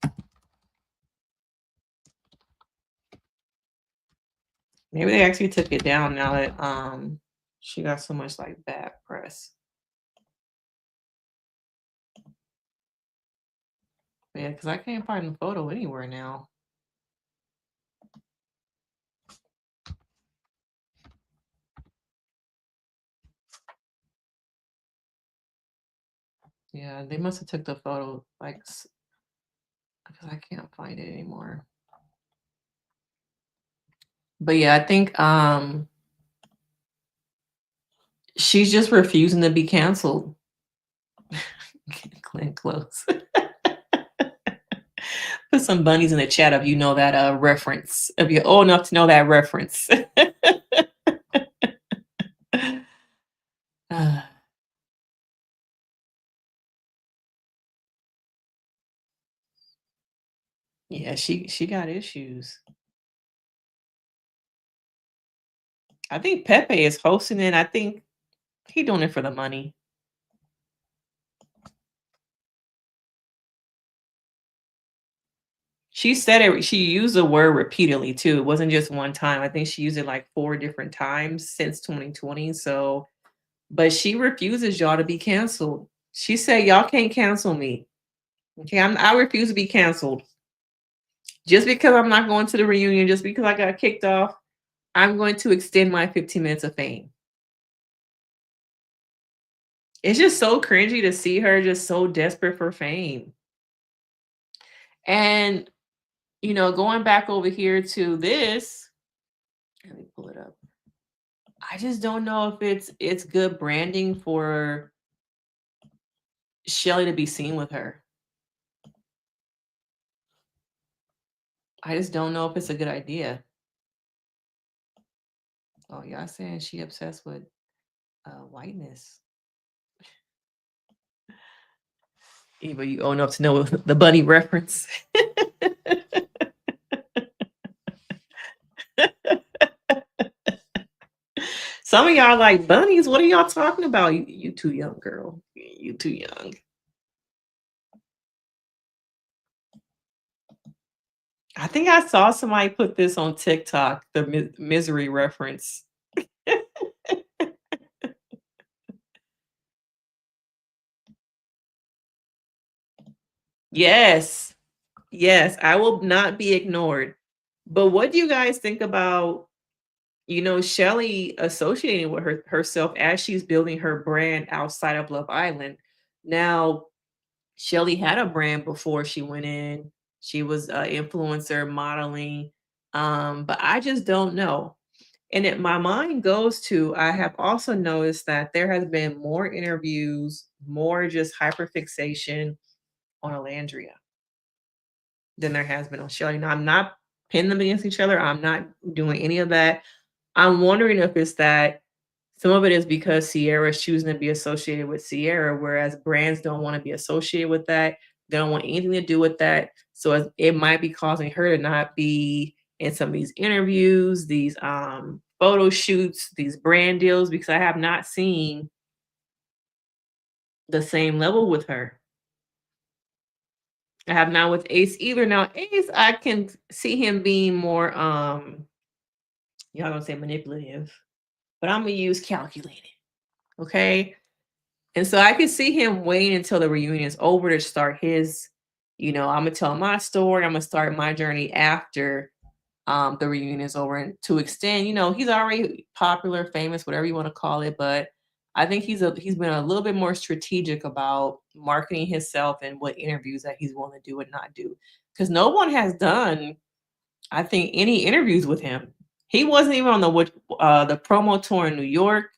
Maybe they actually took it down now that she got so much like bad press. Yeah, because I can't find the photo anywhere now. Yeah, they must have took the photo like because I can't find it anymore. But yeah, I think she's just refusing to be canceled. Glenn Close. Put some bunnies in the chat if you know that reference. If you're old enough to know that reference. Yeah, she got issues. I think Pepe is hosting it. I think he doing it for the money. She said it. She used the word repeatedly too. It wasn't just one time. I think she used it like 4 different times since 2020. So, but she refuses y'all to be canceled. She said y'all can't cancel me. Okay, I refuse to be canceled. Just because I'm not going to the reunion, just because I got kicked off, I'm going to extend my 15 minutes of fame. It's just so cringy to see her just so desperate for fame. And, going back over here to this, let me pull it up. I just don't know if it's good branding for Chelley to be seen with her. I just don't know if it's a good idea. Oh, y'all saying she obsessed with whiteness. Eva, you old enough to know the bunny reference. Some of y'all like bunnies. What are y'all talking about? You too young, girl. You too young. I think I saw somebody put this on TikTok, the misery reference. Yes. Yes, I will not be ignored. But what do you guys think about, Chelley associating with herself as she's building her brand outside of Love Island? Now, Chelley had a brand before she went in. She was an influencer modeling. But I just don't know. And my mind goes to, I have also noticed that there has been more interviews, more just hyperfixation on Olandria than there has been on Chelley. Now, I'm not pinning them against each other. I'm not doing any of that. I'm wondering if it's that some of it is because Cierra is choosing to be associated with Cierra, whereas brands don't want to be associated with that. They don't want anything to do with that. So it might be causing her to not be in some of these interviews, these photo shoots, these brand deals, because I have not seen the same level with her. I have not with Ace either. Now, Ace, I can see him being more y'all gonna say manipulative, but I'm gonna use calculated. Okay. And so I could see him waiting until the reunion is over to start his, I'm gonna tell my story. I'm gonna start my journey after the reunion is over, and to extend, he's already popular, famous, whatever you want to call it, but I think he's been a little bit more strategic about marketing himself and what interviews that he's willing to do and not do. Because no one has done, I think, any interviews with him. He wasn't even on the promo tour in New York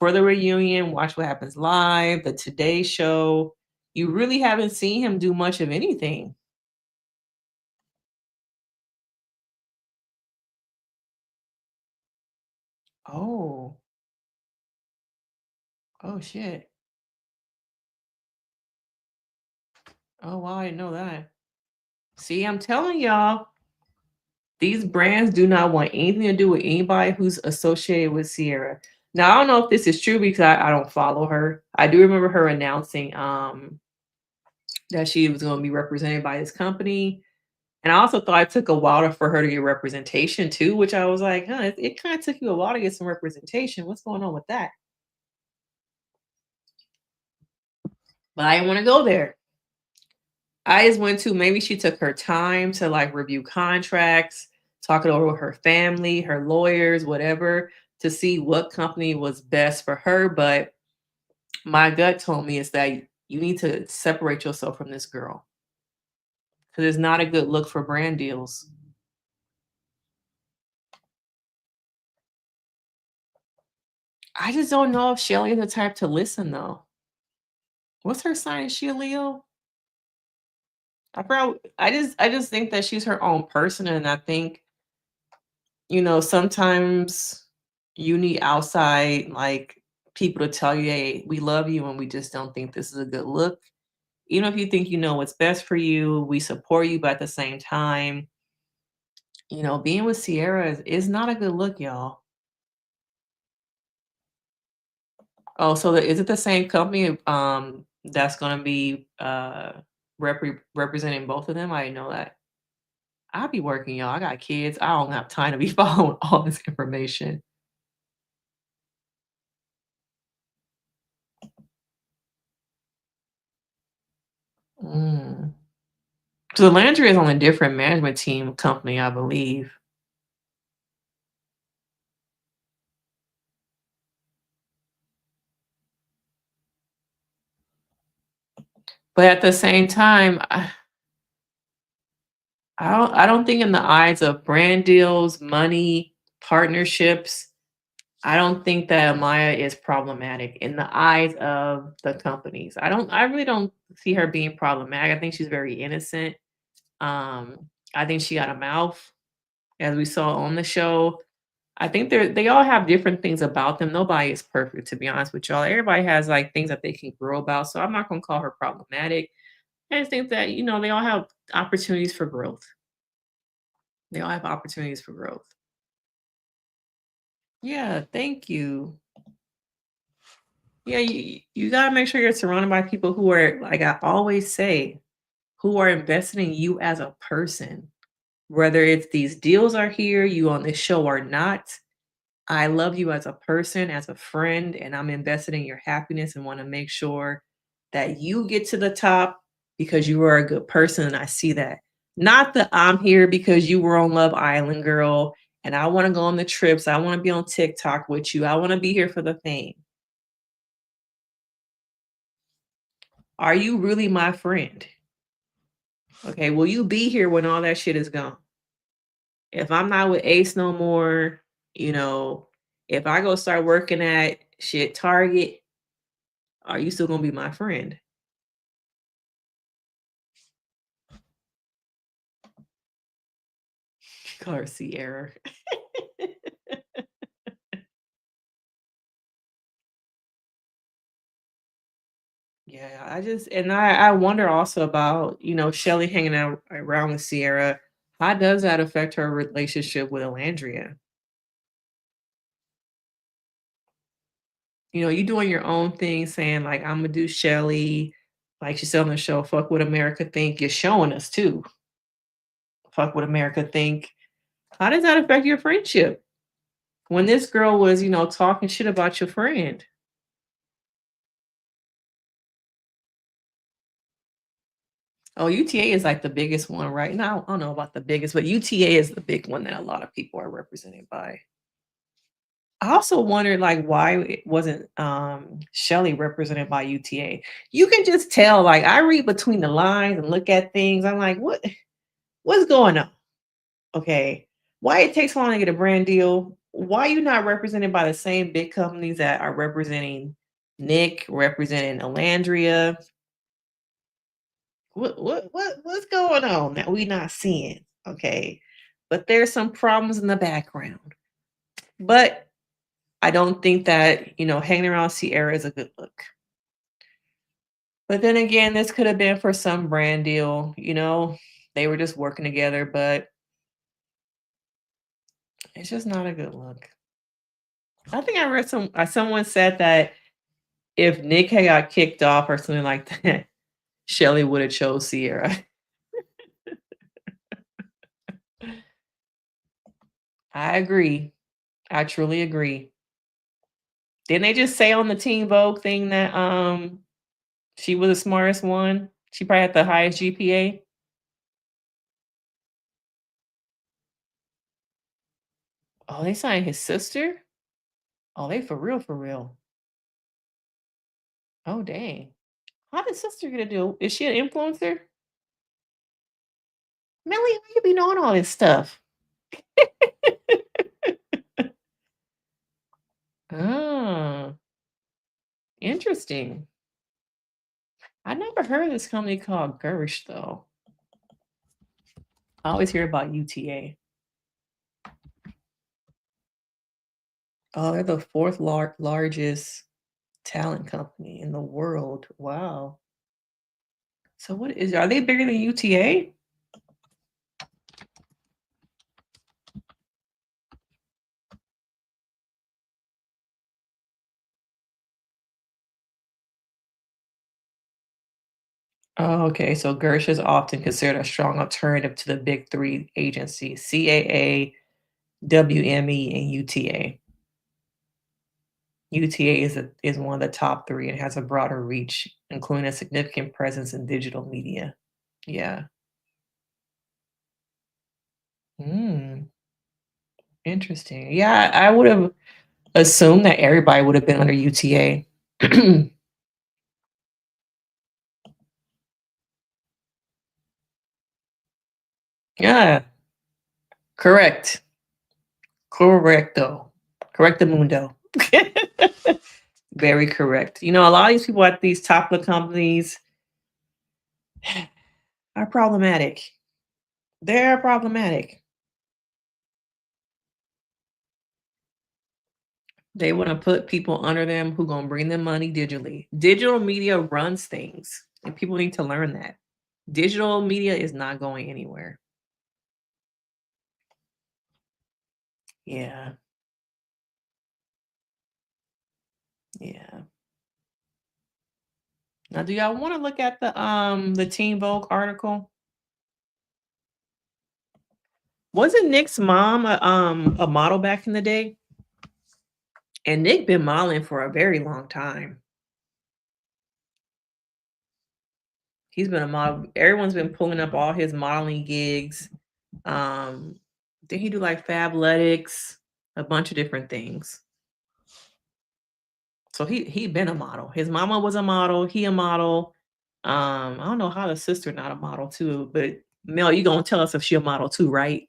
for the reunion. Watch What Happens Live, the Today Show. You really haven't seen him do much of anything. Oh. Oh shit. Oh wow, I didn't know that. See, I'm telling y'all, these brands do not want anything to do with anybody who's associated with Cierra. Now, I don't know if this is true because I don't follow her. I do remember her announcing that she was going to be represented by this company. And I also thought it took a while for her to get representation too, which I was like, it kind of took you a while to get some representation. What's going on with that? But I didn't want to go there. I just went to, maybe she took her time to like review contracts, talk it over with her family, her lawyers, whatever, to see what company was best for her. But my gut told me is that you need to separate yourself from this girl, because it's not a good look for brand deals. I just don't know if Chelley is the type to listen though. What's her sign? Is she a Leo? I just think that she's her own person, and I think, sometimes you need outside like people to tell you, hey, we love you and we just don't think this is a good look. Even if you think you know what's best for you, we support you, but at the same time, being with Cierra is not a good look, y'all. Oh, so is it the same company that's going to be representing both of them? I didn't know that. I'll be working, y'all. I got kids. I don't have time to be following all this information. Mm. So Landry is on a different management team company, I believe. But at the same time, I don't think in the eyes of brand deals, money, partnerships, I don't think that Amaya is problematic in the eyes of the companies. I really don't see her being problematic. I think she's very innocent. I think she got a mouth, as we saw on the show. I think they all have different things about them. Nobody is perfect, to be honest with y'all. Everybody has like things that they can grow about. So I'm not gonna call her problematic. I just think that, they all have opportunities for growth. They all have opportunities for growth. Yeah, thank you. Yeah, you gotta make sure you're surrounded by people who are, like I always say, who are invested in you as a person. Whether it's these deals are here, you on this show or not, I love you as a person, as a friend, and I'm invested in your happiness and want to make sure that you get to the top because you are a good person. And I see that. Not that I'm here because you were on Love Island, girl, and I want to go on the trips. I want to be on TikTok with you. I want to be here for the fame. Are you really my friend? Okay, will you be here when all that shit is gone? If I'm not with Ace no more, if I go start working at shit Target, are you still gonna be my friend? Call her Cierra. Yeah, I wonder also about, Chelley hanging out around with Cierra. How does that affect her relationship with Olandria? You doing your own thing, saying like, I'm gonna do Chelley, like she said on the show, fuck what America think. You're showing us too. Fuck what America think. How does that affect your friendship? When this girl was, talking shit about your friend. Oh, UTA is like the biggest one right now. I don't know about the biggest, but UTA is the big one that a lot of people are represented by. I also wondered like why it wasn't Chelley represented by UTA. You can just tell, like I read between the lines and look at things. I'm like, what's going on? Okay. Why it takes so long to get a brand deal? Why you not represented by the same big companies that are representing Nick, representing Olandria? What's going on that we not seeing? Okay. But there's some problems in the background. But I don't think that, hanging around Cierra is a good look. But then again, this could have been for some brand deal, they were just working together, but it's just not a good look. I think I read someone said that if Nick had got kicked off or something like that, Chelley would have chose Cierra. I agree. I truly agree. Didn't they just say on the Teen Vogue thing that she was the smartest one? She probably had the highest GPA. Oh, they signed his sister? Oh, they for real, for real. Oh, dang. How did sister get a deal? Is she an influencer? Melly, how you be knowing all this stuff? Oh, interesting. I never heard of this company called Gersh, though. I always hear about UTA. Oh, they're the fourth largest talent company in the world. Wow. So are they bigger than UTA? Oh, okay. So Gersh is often considered a strong alternative to the big three agencies, CAA, WME, and UTA. UTA is one of the top three and has a broader reach, including a significant presence in digital media. Yeah. Interesting. Yeah, I would have assumed that everybody would have been under UTA. Yeah. Correct. Correcto. Correctamundo. Very correct. You know, a lot of these people at these top of the companies are problematic. They're problematic. They want to put people under them who gonna bring them money digitally. Digital media runs things, and people need to learn that. Digital media is not going anywhere. Yeah. Yeah. Now, do y'all want to look at the Teen Vogue article? Wasn't Nick's mom a model back in the day? And Nick been modeling for a very long time. He's been a model. Everyone's been pulling up all his modeling gigs. Did he do like Fabletics? A bunch of different things. So he been a model. His mama was a model. He a model. I don't know how the sister not a model too, but Mel, you gonna tell us if she a model too, right?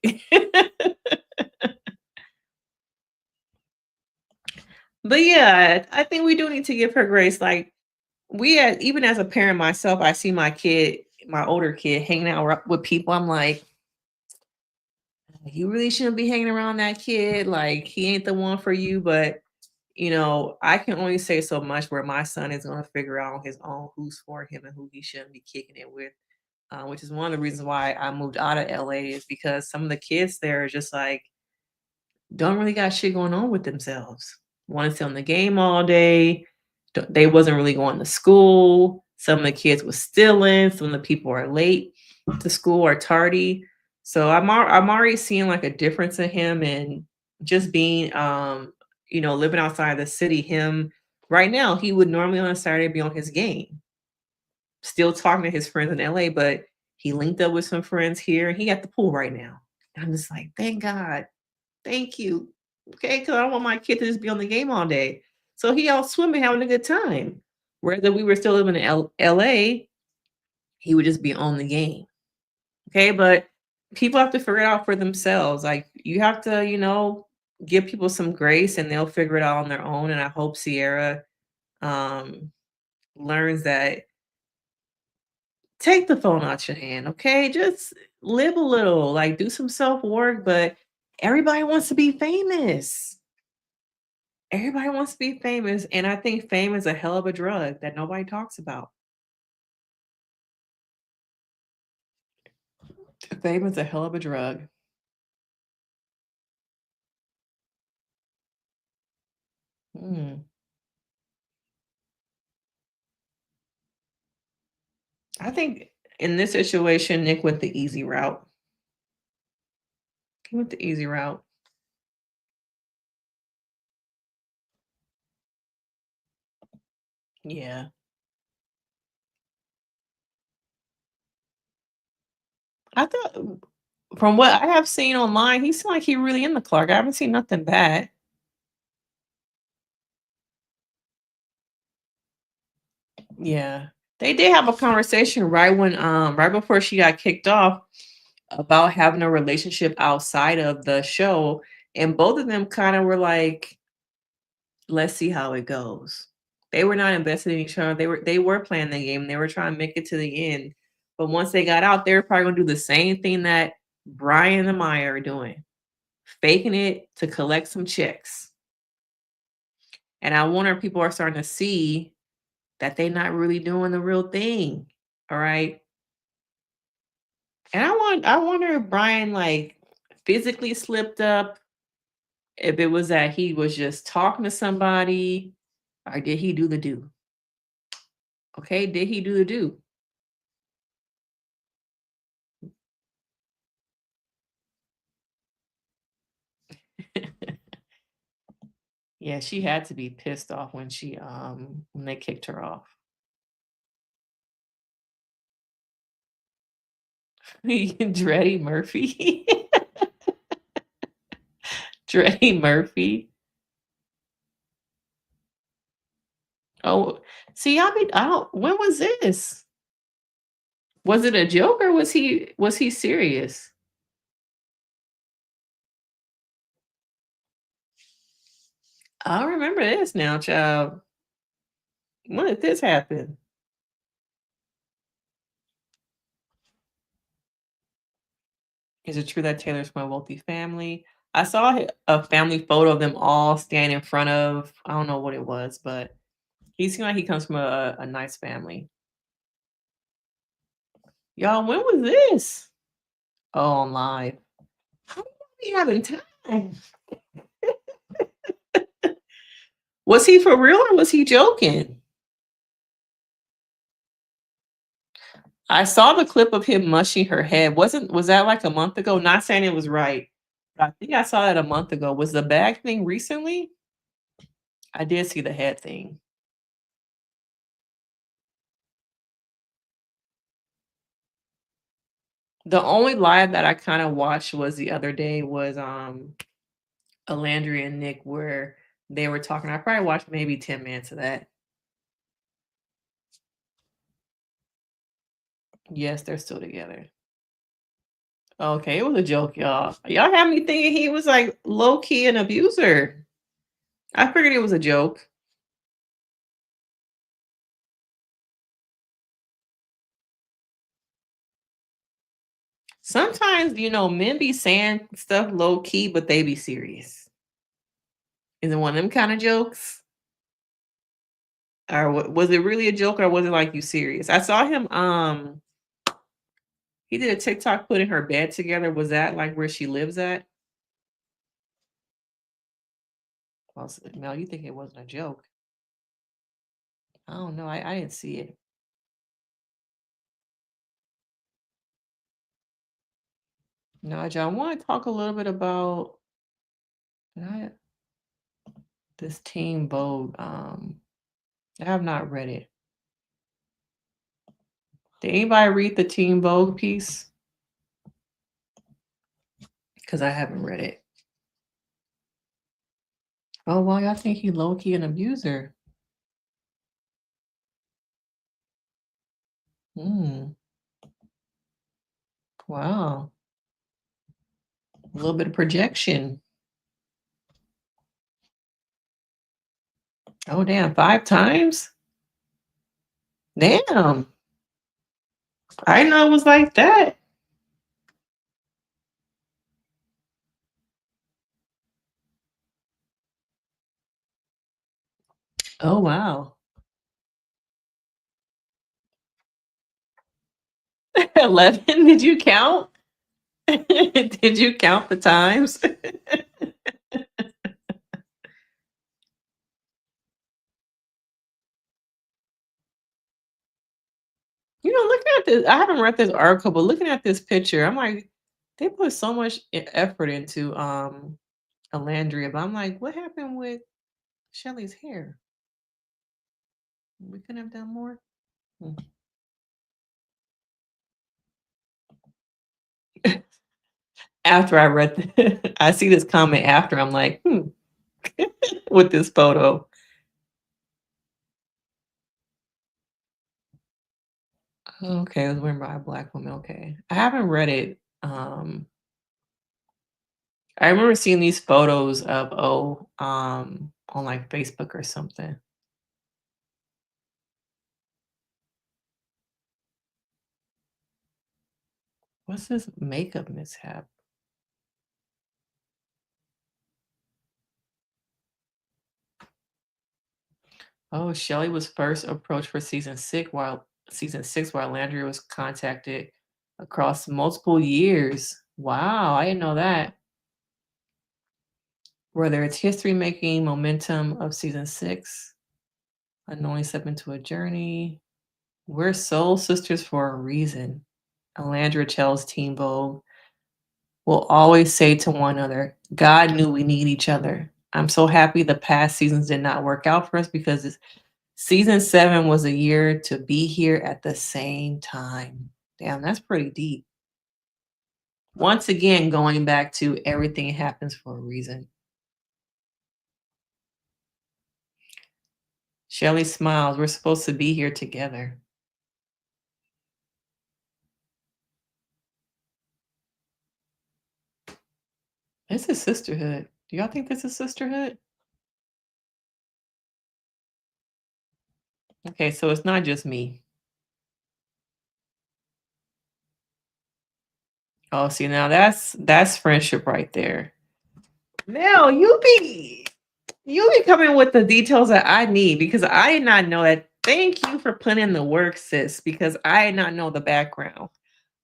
But yeah, I think we do need to give her grace. Like even as a parent myself, I see my kid, my older kid, hanging out with people. I'm like, you really shouldn't be hanging around that kid. Like he ain't the one for you. But you know, I can only say so much where my son is going to figure out on his own who's for him and who he shouldn't be kicking it with. Which is one of the reasons why I moved out of LA, is because some of the kids there are just like, don't really got shit going on with themselves. Want to sit on the game all day. They wasn't really going to school. Some of the kids was stealing. Some of the people are late to school or tardy. So I'm already seeing like a difference in him, and just being you know, living outside the city. Him right now, he would normally on a Saturday be on his game, still talking to his friends in LA, but he linked up with some friends here. He at the pool right now. I'm just like, thank God. Thank you. Okay, because I don't want my kid to just be on the game all day. So he out swimming, having a good time. Whether we were still living in LA, he would just be on the game. Okay, but people have to figure it out for themselves. Like you have to, you know, give people some grace and they'll figure it out on their own. And I hope Cierra learns that. Take the phone out your hand, okay? Just live a little, like do some self-work, but everybody wants to be famous. Everybody wants to be famous, and I think fame is a hell of a drug that nobody talks about. Fame is a hell of a drug. Mm. I think in this situation, Nick went the easy route. He went the easy route. Yeah. I thought from what I have seen online, he seemed like he really in the Clark. I haven't seen nothing bad. Yeah. They did have a conversation right before she got kicked off about having a relationship outside of the show. And both of them kind of were like, let's see how it goes. They were not invested in each other. They were playing the game. They were trying to make it to the end. But once they got out, they were probably gonna do the same thing that Brian and Maya are doing, faking it to collect some checks. And I wonder if people are starting to see that they're not really doing the real thing. All right. And I wonder if Brian like physically slipped up, if it was that he was just talking to somebody, or did he do the do? Okay, did he do the do? Yeah, she had to be pissed off when when they kicked her off. Dreddy Murphy. Dreddy Murphy. Oh, see, I don't. When was this? Was it a joke or was he serious? I remember this now, child. When did this happen? Is it true that Taylor's from a wealthy family? I saw a family photo of them all standing in front of, I don't know what it was, but he seemed like he comes from a nice family. Y'all, when was this? Oh, on live. How are you having time? Was he for real or was he joking? I saw the clip of him mushing her head. Was that like a month ago? Not saying it was right. But I think I saw that a month ago. Was the bag thing recently? I did see the head thing. The only live that I kind of watched was the other day was Olandria and Nick where they were talking. I probably watched maybe 10 minutes of that. Yes, they're still together. Okay, it was a joke, y'all. Y'all had me thinking he was like low-key an abuser. I figured it was a joke. Sometimes, men be saying stuff low-key, but they be serious. Is it one of them kind of jokes? Or was it really a joke or was it like you serious? I saw him, he did a TikTok putting her bed together. Was that like where she lives at? Well, Mel, you think it wasn't a joke? I don't know. I didn't see it. No, John, I want to talk a little bit about this Teen Vogue. I have not read it. Did anybody read the Teen Vogue piece? Because I haven't read it. Oh, well, y'all think he low-key an abuser. Wow. A little bit of projection. Oh, damn. 5 times? Damn. I didn't know it was like that. Oh, wow. 11? Did you count? Did you count the times? Looking at this, I haven't read this article, but looking at this picture, I'm like, they put so much effort into Olandria, but I'm like, what happened with Chelley's hair? We couldn't have done more. After I read, I see this comment after. I'm like, with this photo. Okay, it was written by a Black woman. Okay, I haven't read it. I remember seeing these photos of on like Facebook or something. What's this makeup mishap? Oh, Chelley was first approached for season 6 while Landry was contacted across multiple years. Wow, I didn't know that. Whether it's history making momentum of season 6, unknowingly step into a journey. We're soul sisters for a reason. Olandria tells Teen Vogue, we'll always say to one another, God knew we need each other. I'm so happy the past seasons did not work out for us because season 7 was a year to be here at the same time. Damn, that's pretty deep. Once again, going back to everything happens for a reason. Chelley smiles. We're supposed to be here together. This is sisterhood. Do y'all think this is sisterhood? Okay, so it's not just me. Oh, see, now that's friendship right there. Mel, you be coming with the details that I need because I did not know that. Thank you for putting in the work, sis, because I did not know the background.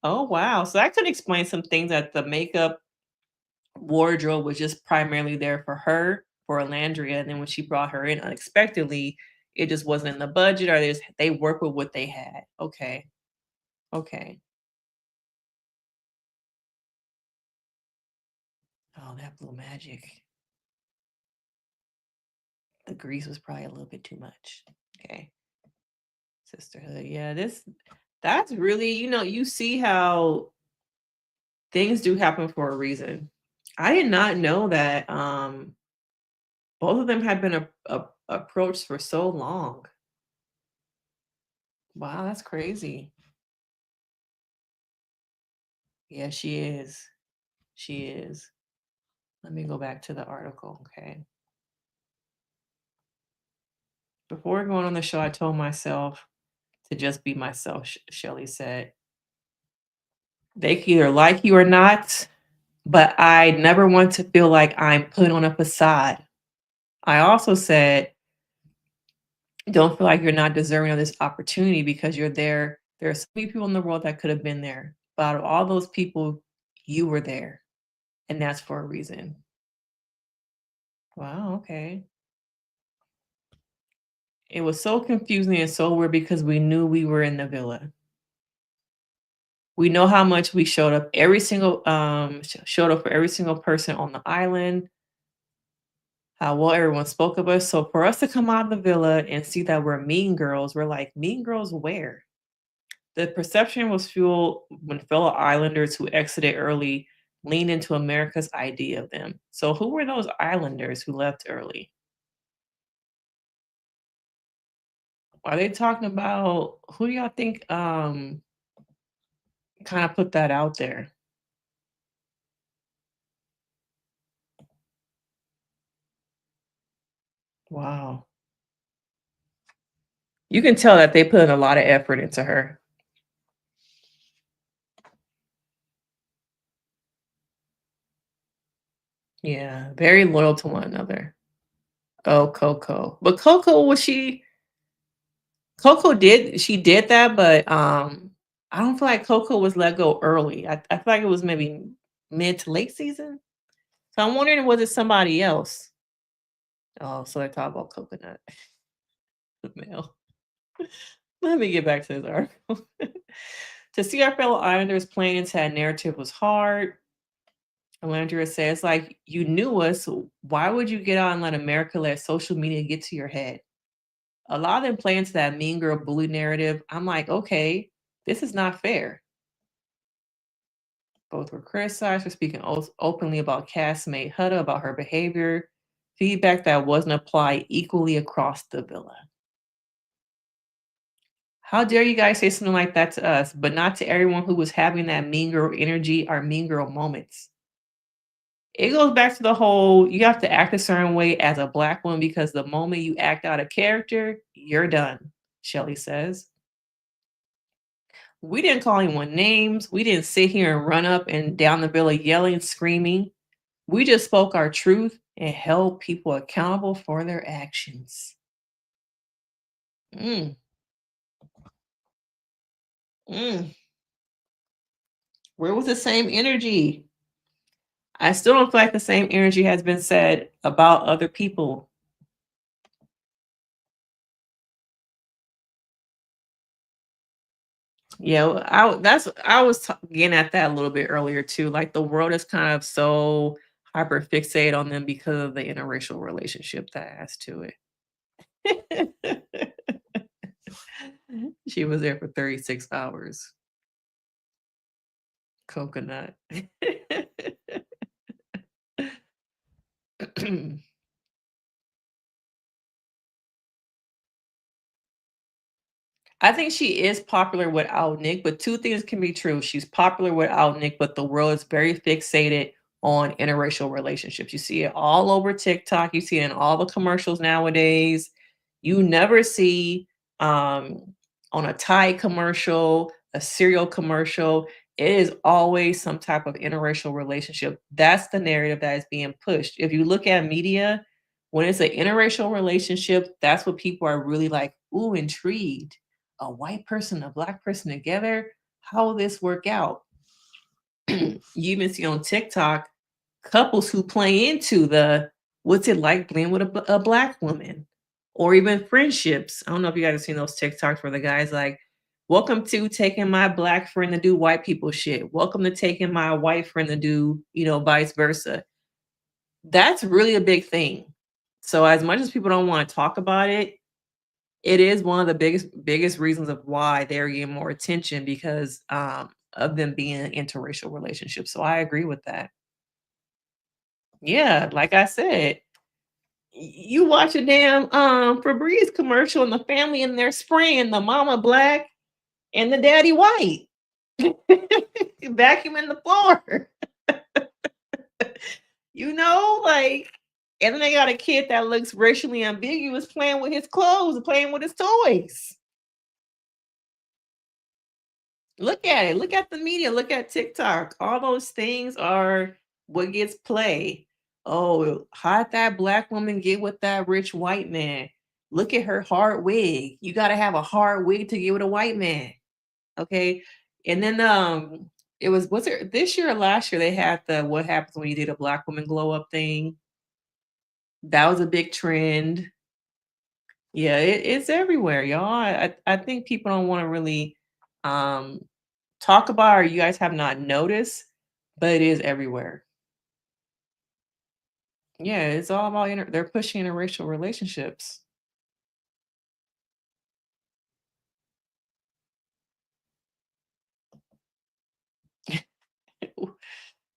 Oh, wow. So that could explain some things that the makeup wardrobe was just primarily there for her, for Olandria. And then when she brought her in unexpectedly, it just wasn't in the budget or they work with what they had. Okay. Okay. Oh, that blue magic. The grease was probably a little bit too much. Okay. Sisterhood. Yeah, that's really, you see how things do happen for a reason. I did not know that both of them had been approached for so long. Wow, that's crazy. Yeah, she is. She is. Let me go back to the article. Okay. Before going on the show, I told myself to just be myself, Chelley said. They can either like you or not, but I never want to feel like I'm put on a facade. I also said, don't feel like you're not deserving of this opportunity because you're there. There are so many people in the world that could have been there. But out of all those people, you were there. And that's for a reason. Wow, okay. It was so confusing and so weird because we knew we were in the villa. We know how much we showed up for every single person on the island, how well everyone spoke of us. So for us to come out of the villa and see that we're mean girls, we're like, mean girls where? The perception was fueled when fellow islanders who exited early leaned into America's idea of them. So who were those islanders who left early? Are they talking about, who do y'all think kind of put that out there? Wow. You can tell that they put in a lot of effort into her. Yeah, very loyal to one another. Oh, Coco. But Coco, she did that, but I don't feel like Coco was let go early. I feel like it was maybe mid to late season. So I'm wondering, was it somebody else? Oh, so they're talking about coconut. Male. Let me get back to this article. To see our fellow islanders playing into that narrative was hard. Olandria says, like, you knew us. Why would you get out and let America let social media get to your head? A lot of them play into that mean girl bully narrative. I'm like, okay, this is not fair. Both were criticized for speaking openly about castmate Huda, about her behavior, feedback that wasn't applied equally across the villa. How dare you guys say something like that to us, but not to everyone who was having that mean girl energy or mean girl moments? It goes back to the whole, you have to act a certain way as a Black woman because the moment you act out of character, you're done, Chelley says. We didn't call anyone names. We didn't sit here and run up and down the villa yelling, screaming. We just spoke our truth and held people accountable for their actions. Where was the same energy? I still don't feel like the same energy has been said about other people. Yeah, I was getting at that a little bit earlier too. Like the world is kind of so hyper fixated on them because of the interracial relationship that adds to it. She was there for 36 hours. Coconut. I think she is popular without Nick, but two things can be true. She's popular without Nick, but the world is very fixated on interracial relationships. You see it all over TikTok. You see it in all the commercials nowadays. You never see on a Tide commercial, a cereal commercial. It is always some type of interracial relationship. That's the narrative that is being pushed. If you look at media, when it's an interracial relationship, that's what people are really like, ooh, intrigued. A white person, a black person together. How will this work out? You even see on TikTok couples who play into the what's it like being with a black woman, or even friendships. I don't know if you guys have seen those TikToks where the guy's like, welcome to taking my black friend to do white people shit. Welcome to taking my white friend to do, vice versa. That's really a big thing. So as much as people don't want to talk about it, it is one of the biggest reasons of why they're getting more attention because of them being in interracial relationships. So I agree with that. Yeah, like I said, you watch a damn Febreze commercial and the family in there spraying the mama black and the daddy white. Vacuuming the floor. And then they got a kid that looks racially ambiguous playing with his clothes and playing with his toys. Look at it. Look at the media. Look at TikTok. All those things are what gets played. Oh, how'd that black woman get with that rich white man? Look at her hard wig. You got to have a hard wig to get with a white man. Okay. And then was it this year or last year they had the what happens when you did a black woman glow up thing. That was a big trend. Yeah, it's everywhere, y'all. I think people don't want to really talk about, or you guys have not noticed, but it is everywhere. Yeah, it's all about they're pushing interracial relationships.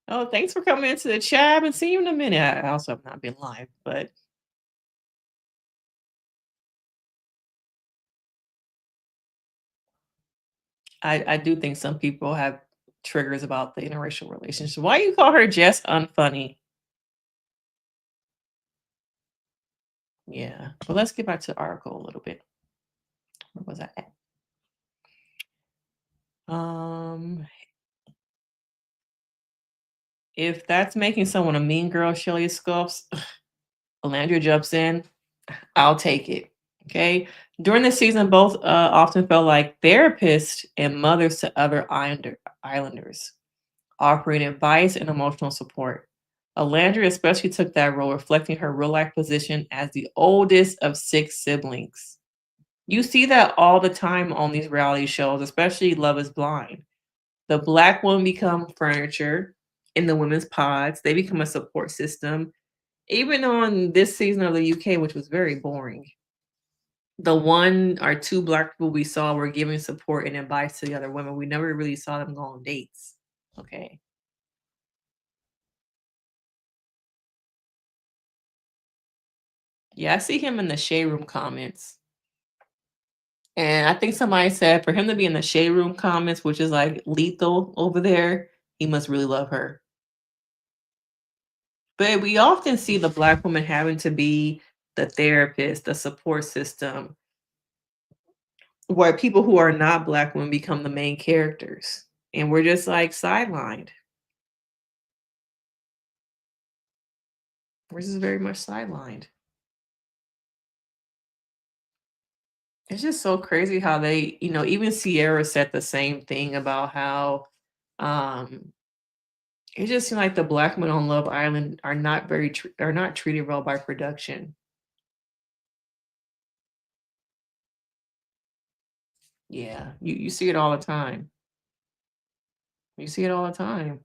Oh, thanks for coming into the chat. I haven't seen you in a minute. I also have not been live, but I do think some people have triggers about the interracial relationship. Why you call her Jess unfunny? Yeah, but let's get back to the article a little bit. Where was I at? If that's making someone a mean girl, Chelley scoffs. Olandria jumps in. I'll take it. Okay. During the season, both often felt like therapists and mothers to other islanders, offering advice and emotional support. Olandria especially took that role, reflecting her real life position as the oldest of 6 siblings. You see that all the time on these reality shows, especially Love is Blind. The black women become furniture in the women's pods. They become a support system. Even on this season of the UK, which was very boring, the 1 or 2 black people we saw were giving support and advice to the other women. We never really saw them go on dates. Okay. Yeah, I see him in the shade room comments. And I think somebody said for him to be in the shade room comments, which is like lethal over there, he must really love her. But we often see the black woman having to be the therapist, the support system, where people who are not black women become the main characters. And we're just like sidelined. We're just very much sidelined. It's just so crazy how they, even Cierra said the same thing about how it just seems like the black men on Love Island are not are not treated well by production. Yeah, you see it all the time. You see it all the time.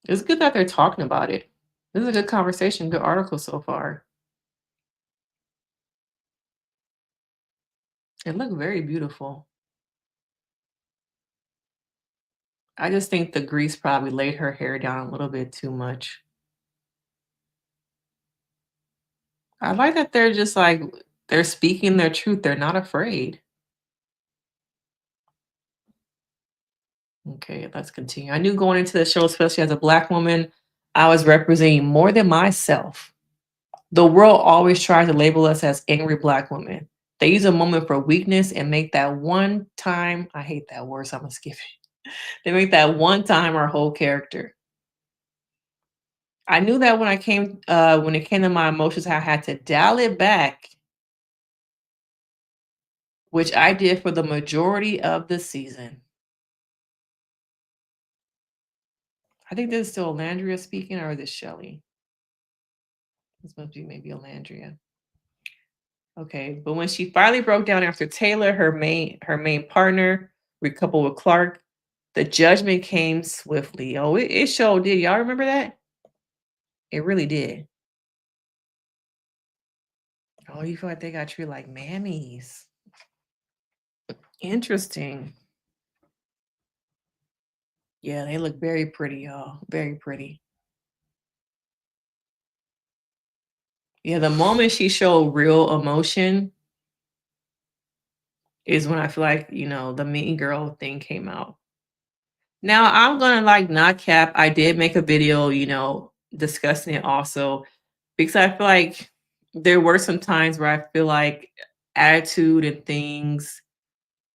It's good that they're talking about it. This is a good conversation, good article so far. It looked very beautiful. I just think the grease probably laid her hair down a little bit too much. I like that they're just like, they're speaking their truth. They're not afraid. Okay, let's continue. I knew going into the show, especially as a black woman, I was representing more than myself. The world always tries to label us as angry Black women. They use a moment for weakness and make that one time, I hate that word, so I'm gonna skip it. They make that one time our whole character. I knew that when it came to my emotions, I had to dial it back, which I did for the majority of the season. I think this is still Olandria speaking, or is this Chelley? This must be maybe Olandria. Okay, but when she finally broke down after Taylor, her main partner, recoupled with Clark, the judgment came swiftly. Oh, it sure did. Y'all remember that? It really did. Oh, you feel like they got treated like mammies. Interesting. Yeah, they look very pretty, y'all. Very pretty. Yeah, the moment she showed real emotion is when I feel like, the mean girl thing came out. Now, I'm gonna not cap. I did make a video, discussing it also, because I feel like there were some times where I feel like attitude and things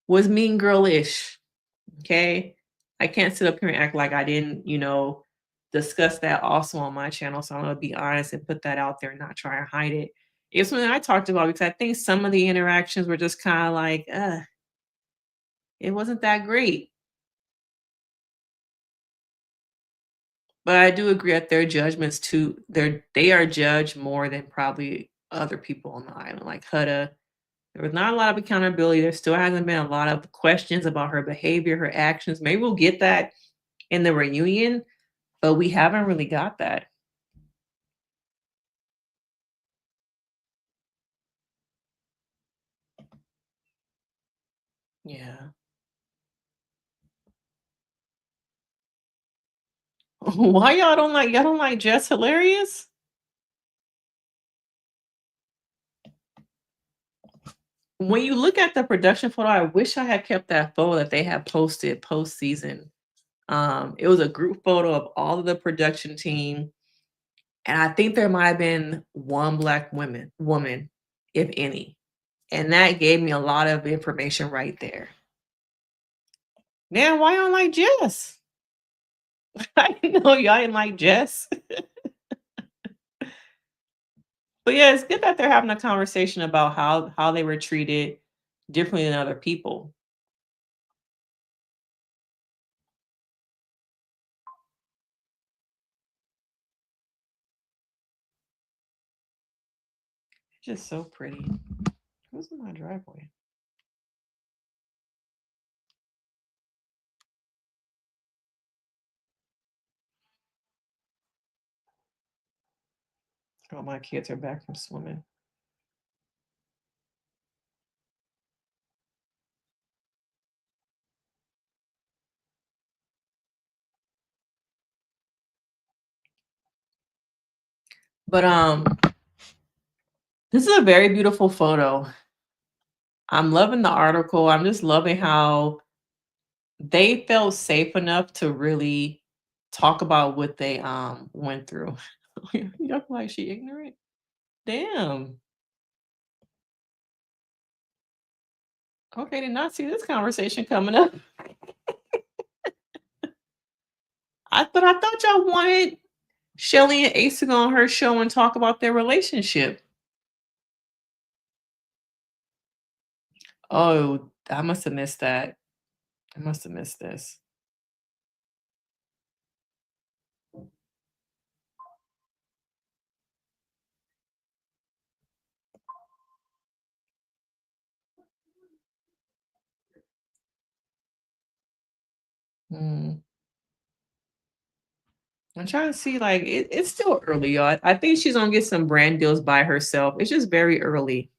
was mean girlish. Okay. I can't sit up here and act like I didn't, discuss that also on my channel. So I'm gonna be honest and put that out there and not try and hide it. It's something I talked about because I think some of the interactions were just kind of like, it wasn't that great. But I do agree that their judgments too, they are judged more than probably other people on the island. Like Huda, there was not a lot of accountability. There still hasn't been a lot of questions about her behavior, her actions. Maybe we'll get that in the reunion, but we haven't really got that. Yeah. Why y'all don't like Jess hilarious? When you look at the production photo, I wish I had kept that photo that they had posted post-season. It was a group photo of all of the production team. And I think there might have been one Black woman, if any. And that gave me a lot of information right there. Man, why y'all like Jess? I didn't know y'all didn't like Jess. But yeah, it's good that they're having a conversation about how they were treated differently than other people. It's just so pretty. Who's in my driveway? Oh, my kids are back from swimming. But this is a very beautiful photo. I'm loving the article. I'm just loving how they felt safe enough to really talk about what they went through. You look like she ignorant. Damn. Okay, did not see this conversation coming up. I thought y'all wanted Chelley and Ace to go on her show and talk about their relationship. Oh, I must have missed that. I must have missed this. I'm trying to see, it's still early, y'all. I think she's gonna get some brand deals by herself. It's just very early.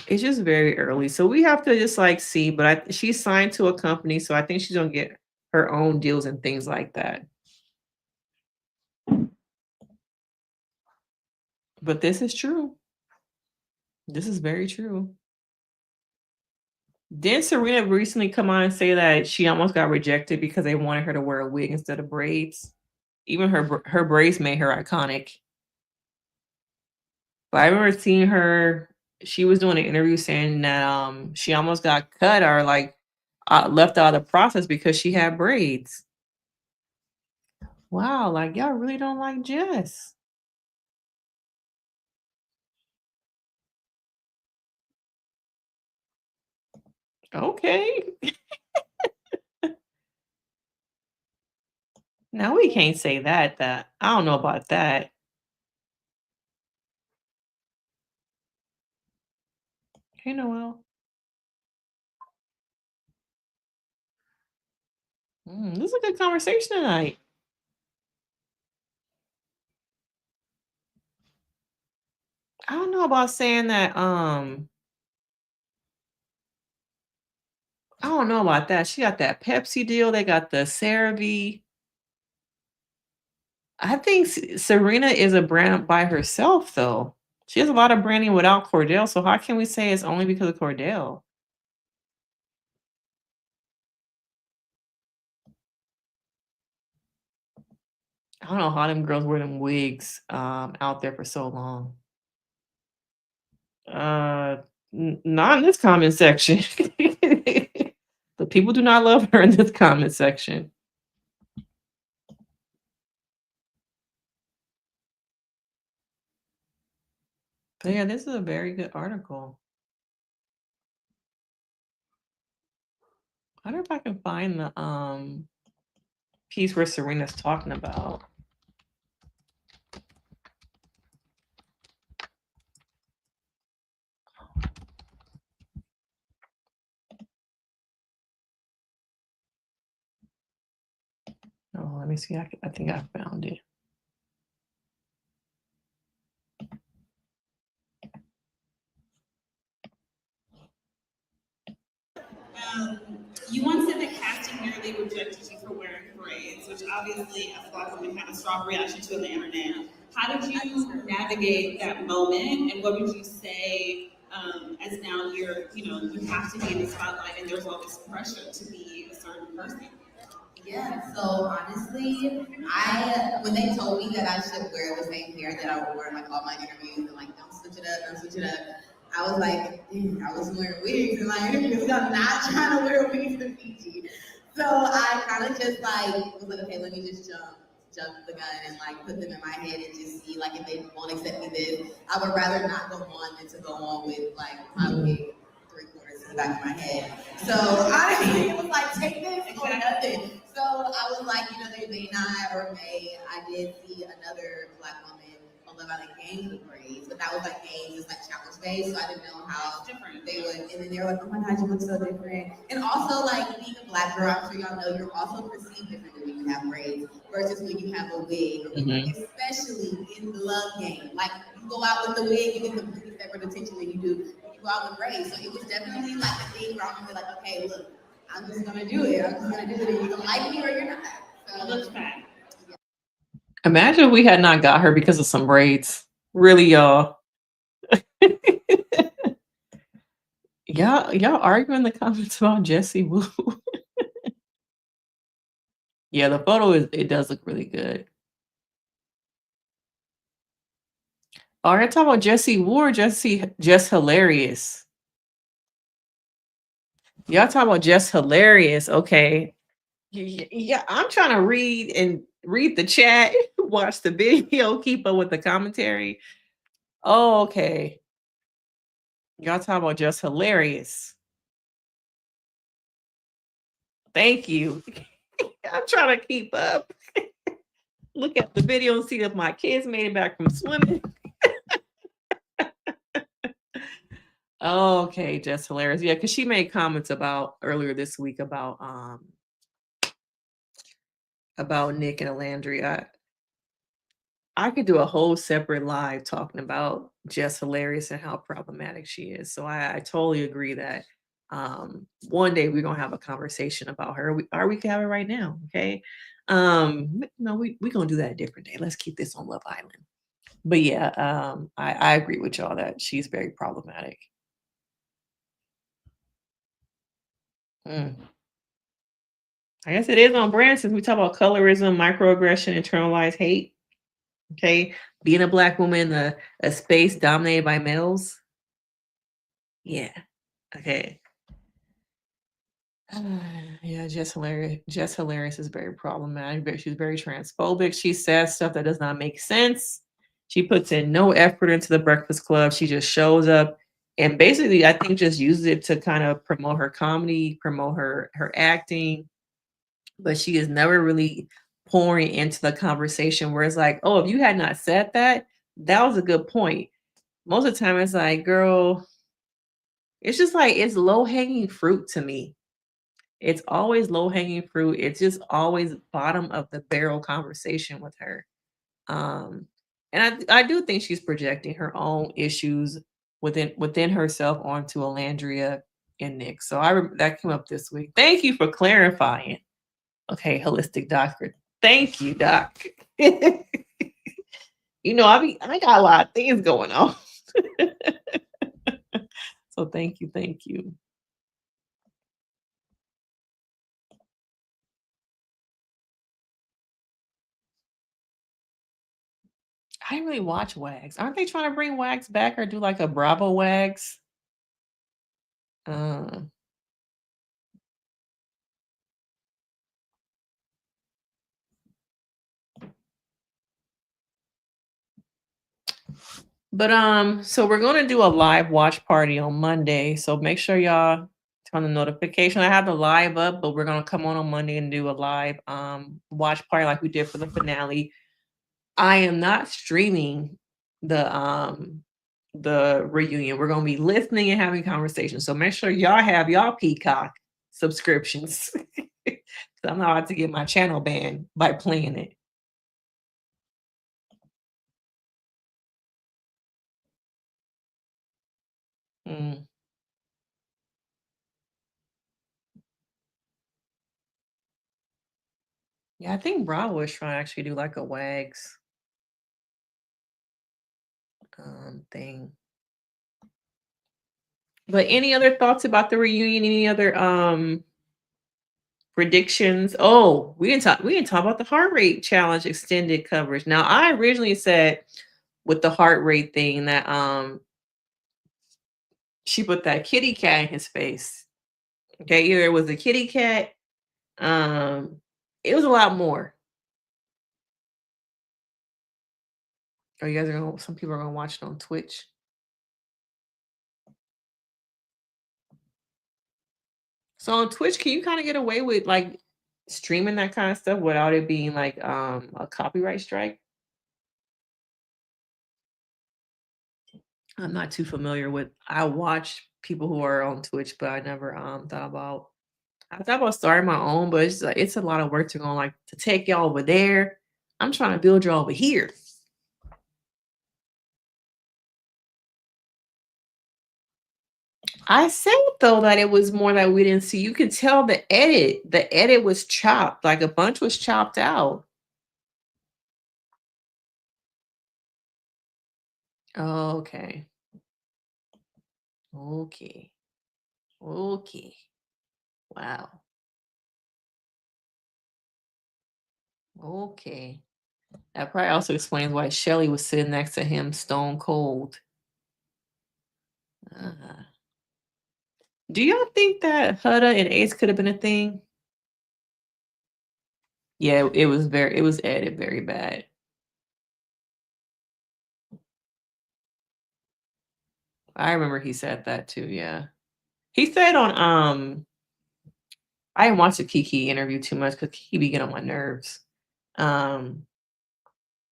It's just very early. So we have to just see, but she's signed to a company, so I think she's gonna get her own deals and things like that. But this is true. This is very true. Didn't Serena recently come on and say that she almost got rejected because they wanted her to wear a wig instead of braids? Even her braids made her iconic. But I remember seeing her. She was doing an interview saying that she almost got cut or like left out of the process because she had braids. Wow, like y'all really don't like Jess. Okay. Now we can't say that. I don't know about that. Hey, Noel. This is a good conversation tonight. I don't know about saying that. I don't know about that. She got that Pepsi deal. They got the CeraVe. I think Serena is a brand by herself, though. She has a lot of branding without Cordell. So how can we say it's only because of Cordell? I don't know how them girls wear them wigs out there for so long. Not in this comment section. The people do not love her in this comment section. But yeah, this is a very good article. I wonder if I can find the piece where Serena's talking about. Oh, let me see. I think I found it. You once said that casting nearly rejected you for wearing braids, which obviously a lot of women had a strong reaction to on the internet. How did you navigate that moment, and what would you say as now you have to be in the spotlight and there's all this pressure to be a certain person? Yeah, so honestly, when they told me that I should wear the same hair that I wore in like all my interviews and like don't switch it up, I was like, I was wearing wigs in my interviews. I'm not trying to wear wigs in Fiji. So I kind of just like was like, okay, let me just jump the gun and like put them in my head and just see like if they won't accept me then I would rather not go on than to go on with like my wig 3/4 in the back of my head. So honestly, it was like take this or nothing. So I was like, they may not or may. I did see another Black woman on Love Island Games with braids, but that was like games, it's like challenge based, so I didn't know how different they would. And then they were like, oh my God, you look so different. And also like being a Black girl, I'm sure y'all know you're also perceived differently when you have braids versus when you have a wig, especially in the love game. Like you go out with the wig, you get completely separate attention than you do when you go out with braids. So it was definitely like a thing where I'm gonna be like, okay, look, I'm just gonna do it. I'm just gonna do it. And you're gonna like me or you're not. So it looks bad. Imagine if we had not got her because of some braids. Really, y'all. Y'all argue in the comments about Jessie Woo. Yeah, the photo it does look really good. Oh, you're talking about Jessie Woo or Jess Hilarious? Y'all talking about Jess Hilarious. Okay. Yeah, I'm trying to read the chat, watch the video, keep up with the commentary. Oh, okay. Y'all talking about Just Hilarious. Thank you. I'm trying to keep up. Look at the video and see if my kids made it back from swimming. Okay, Just Hilarious. Yeah, because she made comments earlier this week about Nick and Olandria. I could do a whole separate live talking about Jess Hilarious and how problematic she is. So I totally agree that one day we're gonna have a conversation about her. We can have it right now, okay? No, we're gonna do that a different day. Let's keep this on Love Island. But yeah, I agree with y'all that she's very problematic. I guess it is on brand since we talk about colorism, microaggression, internalized hate. Okay. Being a Black woman in a space dominated by males. Yeah. Okay. Yeah, Jess Hilarious. Jess Hilarious is very problematic, but she's very transphobic. She says stuff that does not make sense. She puts in no effort into the Breakfast Club. She just shows up and basically, I think, just uses it to kind of promote her comedy, promote her acting. But she is never really pouring into the conversation where it's like, oh, if you had not said that, that was a good point. Most of the time, it's like, girl, it's just like it's low hanging fruit to me. It's always low hanging fruit. It's just always bottom of the barrel conversation with her. Um, and I do think she's projecting her own issues within herself onto Olandria and Nick. So that came up this week. Thank you for clarifying. Okay, holistic doctor. Thank you, doc. I got a lot of things going on. So thank you. I didn't really watch Wags. Aren't they trying to bring Wags back or do like a Bravo Wags? But so we're gonna do a live watch party on Monday. So make sure y'all turn the notification. I have the live up, but we're gonna come on Monday and do a live watch party like we did for the finale. I am not streaming the reunion. We're gonna be listening and having conversations. So make sure y'all have y'all Peacock subscriptions. I'm not about to get my channel banned by playing it. Yeah, I think Bravo is trying to actually do like a Wags thing. But any other thoughts about the reunion? Any other predictions? Oh, we didn't talk about the Heartrate challenge extended coverage. Now, I originally said with the Heartrate thing that she put that kitty cat in his face. Okay, either it was a kitty cat, it was a lot more. Oh, you guys are some people are gonna watch it on Twitch. So on Twitch, can you kind of get away with like streaming that kind of stuff without it being like a copyright strike? I'm not too familiar with. I watch people who are on Twitch, but I never thought about starting my own. But it's a lot of work to go like to take y'all over there. I'm trying to build y'all over here. I said though that it was more that we didn't see. You could tell the edit. The edit was chopped. Like a bunch was chopped out. Okay. Okay. Wow. Okay. That probably also explains why Chelley was sitting next to him stone cold. Do y'all think that Huda and Ace could have been a thing? Yeah, it was edited very bad. I remember he said that too, yeah. He said on I didn't watch the Kiki interview too much because Kiki be getting on my nerves.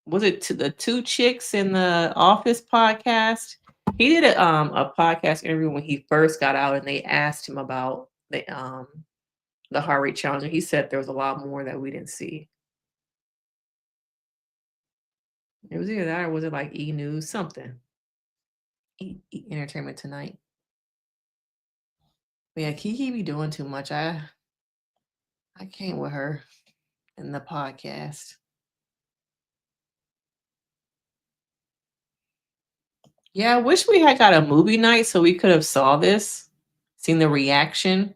Was it to the two chicks in the Office podcast? He did a podcast interview when he first got out, and they asked him about the Heartrate challenge, and he said there was a lot more that we didn't see. It was either that or was it like E! News, something. Entertainment Tonight. But yeah, Kiki be doing too much. I can't with her in the podcast. Yeah, I wish we had got a movie night so we could have saw this, seen the reaction.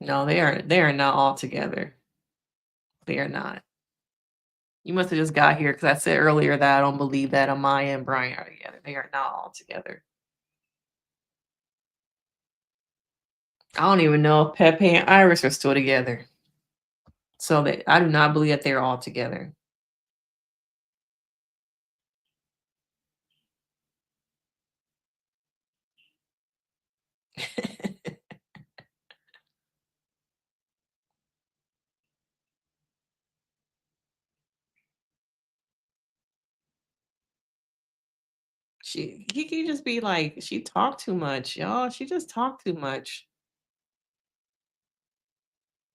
No, they are not all together. They are not. You must have just got here because I said earlier that I don't believe that Amaya and Brian are together. They are not all together. I don't even know if Pepe and Iris are still together. So I do not believe that they're all together. He can just be like, she talked too much, y'all. She just talked too much.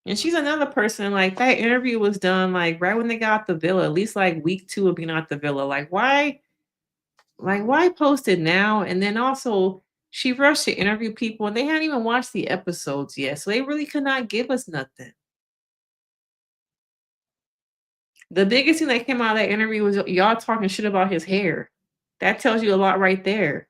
And she's another person, like that interview was done like right when they got the villa, at least like week 2 of being out the villa. Like why post it now? And then also she rushed to interview people and they hadn't even watched the episodes yet. So they really could not give us nothing. The biggest thing that came out of that interview was y'all talking shit about his hair. That tells you a lot right there.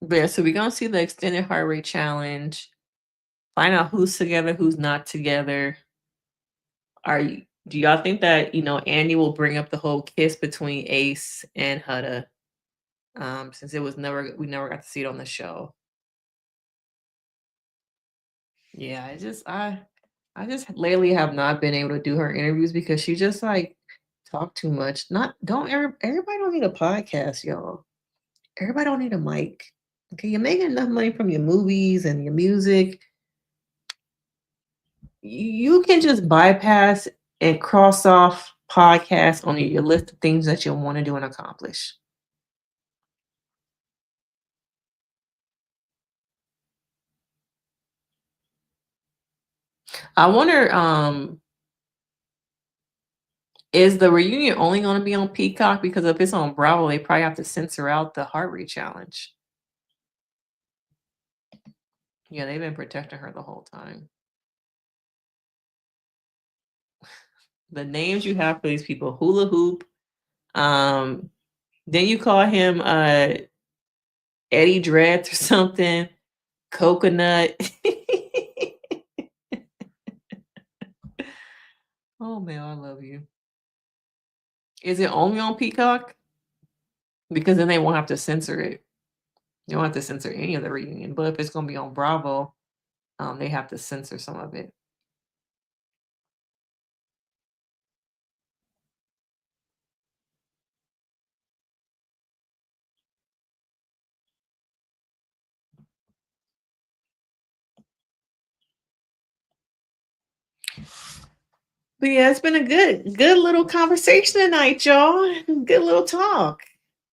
But yeah, so we're gonna see the extended heart rate challenge. Find out who's together, who's not together. Do y'all think that Andy will bring up the whole kiss between Ace and Huda? Since we never got to see it on the show. Yeah, I just lately have not been able to do her interviews because she just like talk too much. Everybody don't need a podcast, y'all. Everybody don't need a mic. Okay, you're making enough money from your movies and your music. You can just bypass and cross off podcasts on your list of things that you want to do and accomplish. I wonder, is the reunion only going to be on Peacock? Because if it's on Bravo, they probably have to censor out the heart rate challenge. Yeah, they've been protecting her the whole time. The names you have for these people: hula hoop. Then you call him Eddie Dreads or something. Coconut. Oh man, I love you. Is it only on Peacock? Because then they won't have to censor it. You don't have to censor any of the reunion. But if it's going to be on Bravo, they have to censor some of it. But yeah, it's been a good little conversation tonight, y'all. Good little talk.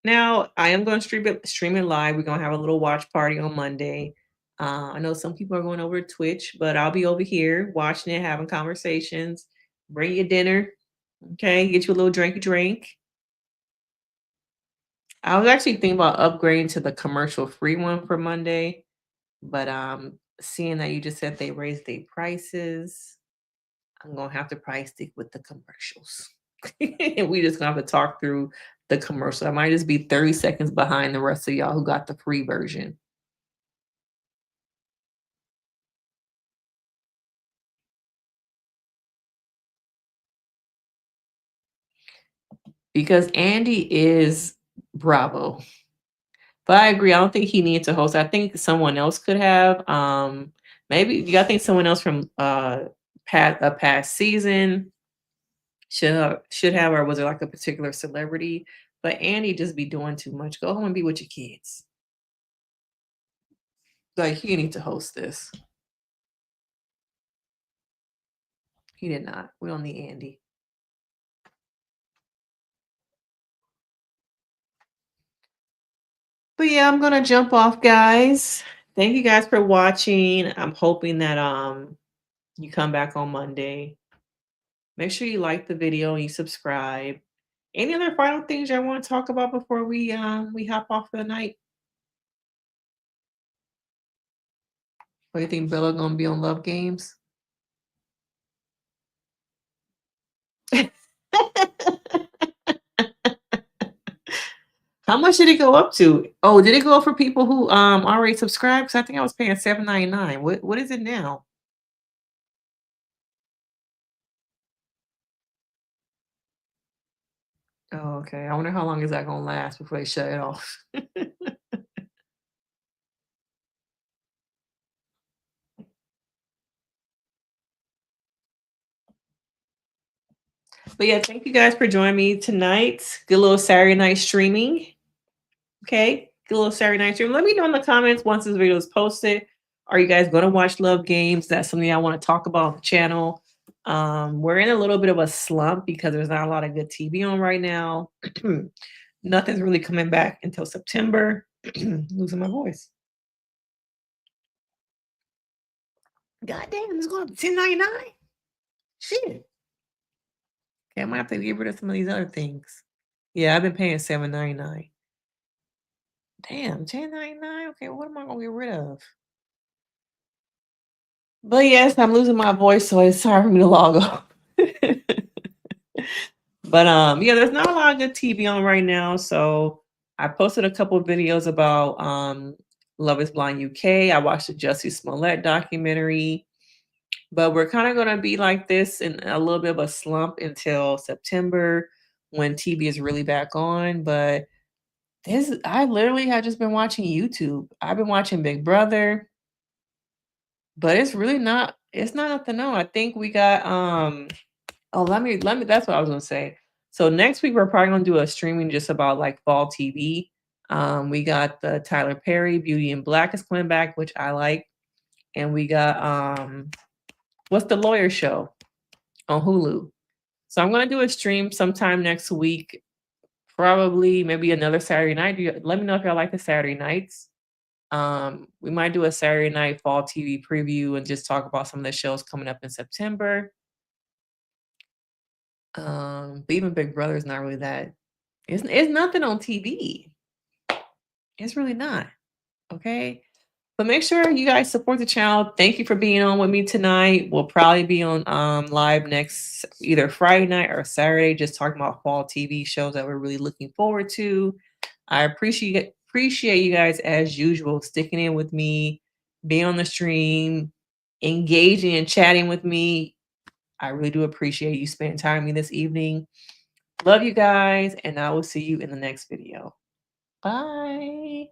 Now, I am going to stream it live. We're going to have a little watch party on Monday. I know some people are going over to Twitch, but I'll be over here watching it, having conversations. Bring your dinner. Okay, get you a little drinky drink. I was actually thinking about upgrading to the commercial-free one for Monday, but seeing that you just said they raised their prices, I'm gonna have to probably stick with the commercials. And we just gonna have to talk through the commercial. I might just be 30 seconds behind the rest of y'all who got the free version. Because Andy is Bravo. But I agree. I don't think he needed to host. I think someone else could have. Maybe y'all think someone else from past season should have, or was it like a particular celebrity? But Andy just be doing too much. Go home and be with your kids. Like he need to host this. He did not. We don't need Andy. But yeah, I'm gonna jump off, guys. Thank you guys for watching. I'm hoping that you come back on Monday. Make sure you like the video and you subscribe. Any other final things y'all want to talk about before we hop off for the night? What do you think, Bella gonna be on Love Games? How much did it go up to? Oh, did it go up for people who already subscribed? Because I think I was paying $7.99. What is it now? Oh, okay. I wonder how long is that gonna last before they shut it off. But yeah, thank you guys for joining me tonight. Good little Saturday night streaming. Okay, good little Saturday night stream. Let me know in the comments once this video is posted. Are you guys going to watch Love Games? That's something I want to talk about on the channel. We're in a little bit of a slump because there's not a lot of good TV on right now. Nothing's really coming back until September. Losing my voice. God damn, it's going up to $10.99. Shit. Okay, I might have to get rid of some of these other things. Yeah, I've been paying $7.99. Damn, $10.99. Okay, what am I gonna get rid of? But yes, I'm losing my voice, so it's time for me to log off. But yeah, there's not a lot of good TV on right now. So I posted a couple of videos about Love is Blind UK. I watched the Jussie Smollett documentary. But we're kind of gonna be like this in a little bit of a slump until September when TV is really back on. But I literally have just been watching YouTube. I've been watching Big Brother. But it's really not, it's not nothing new. I think we got let me that's what I was gonna say. So next week we're probably gonna do a streaming just about like fall TV. We got the Tyler Perry Beauty in Black is coming back, which I like. And we got what's the lawyer show on Hulu. So I'm gonna do a stream sometime next week, probably maybe another Saturday night. Let me know if y'all like the Saturday nights. We might do a Saturday night fall TV preview and just talk about some of the shows coming up in September. But even Big Brother is not really that. It's nothing on TV. It's really not. Okay. But make sure you guys support the channel. Thank you for being on with me tonight. We'll probably be on live next either Friday night or Saturday, just talking about fall TV shows that we're really looking forward to. I appreciate you guys as usual sticking in with me, being on the stream, engaging and chatting with me. I really do appreciate you spending time with me this evening. Love you guys, and I will see you in the next video. Bye.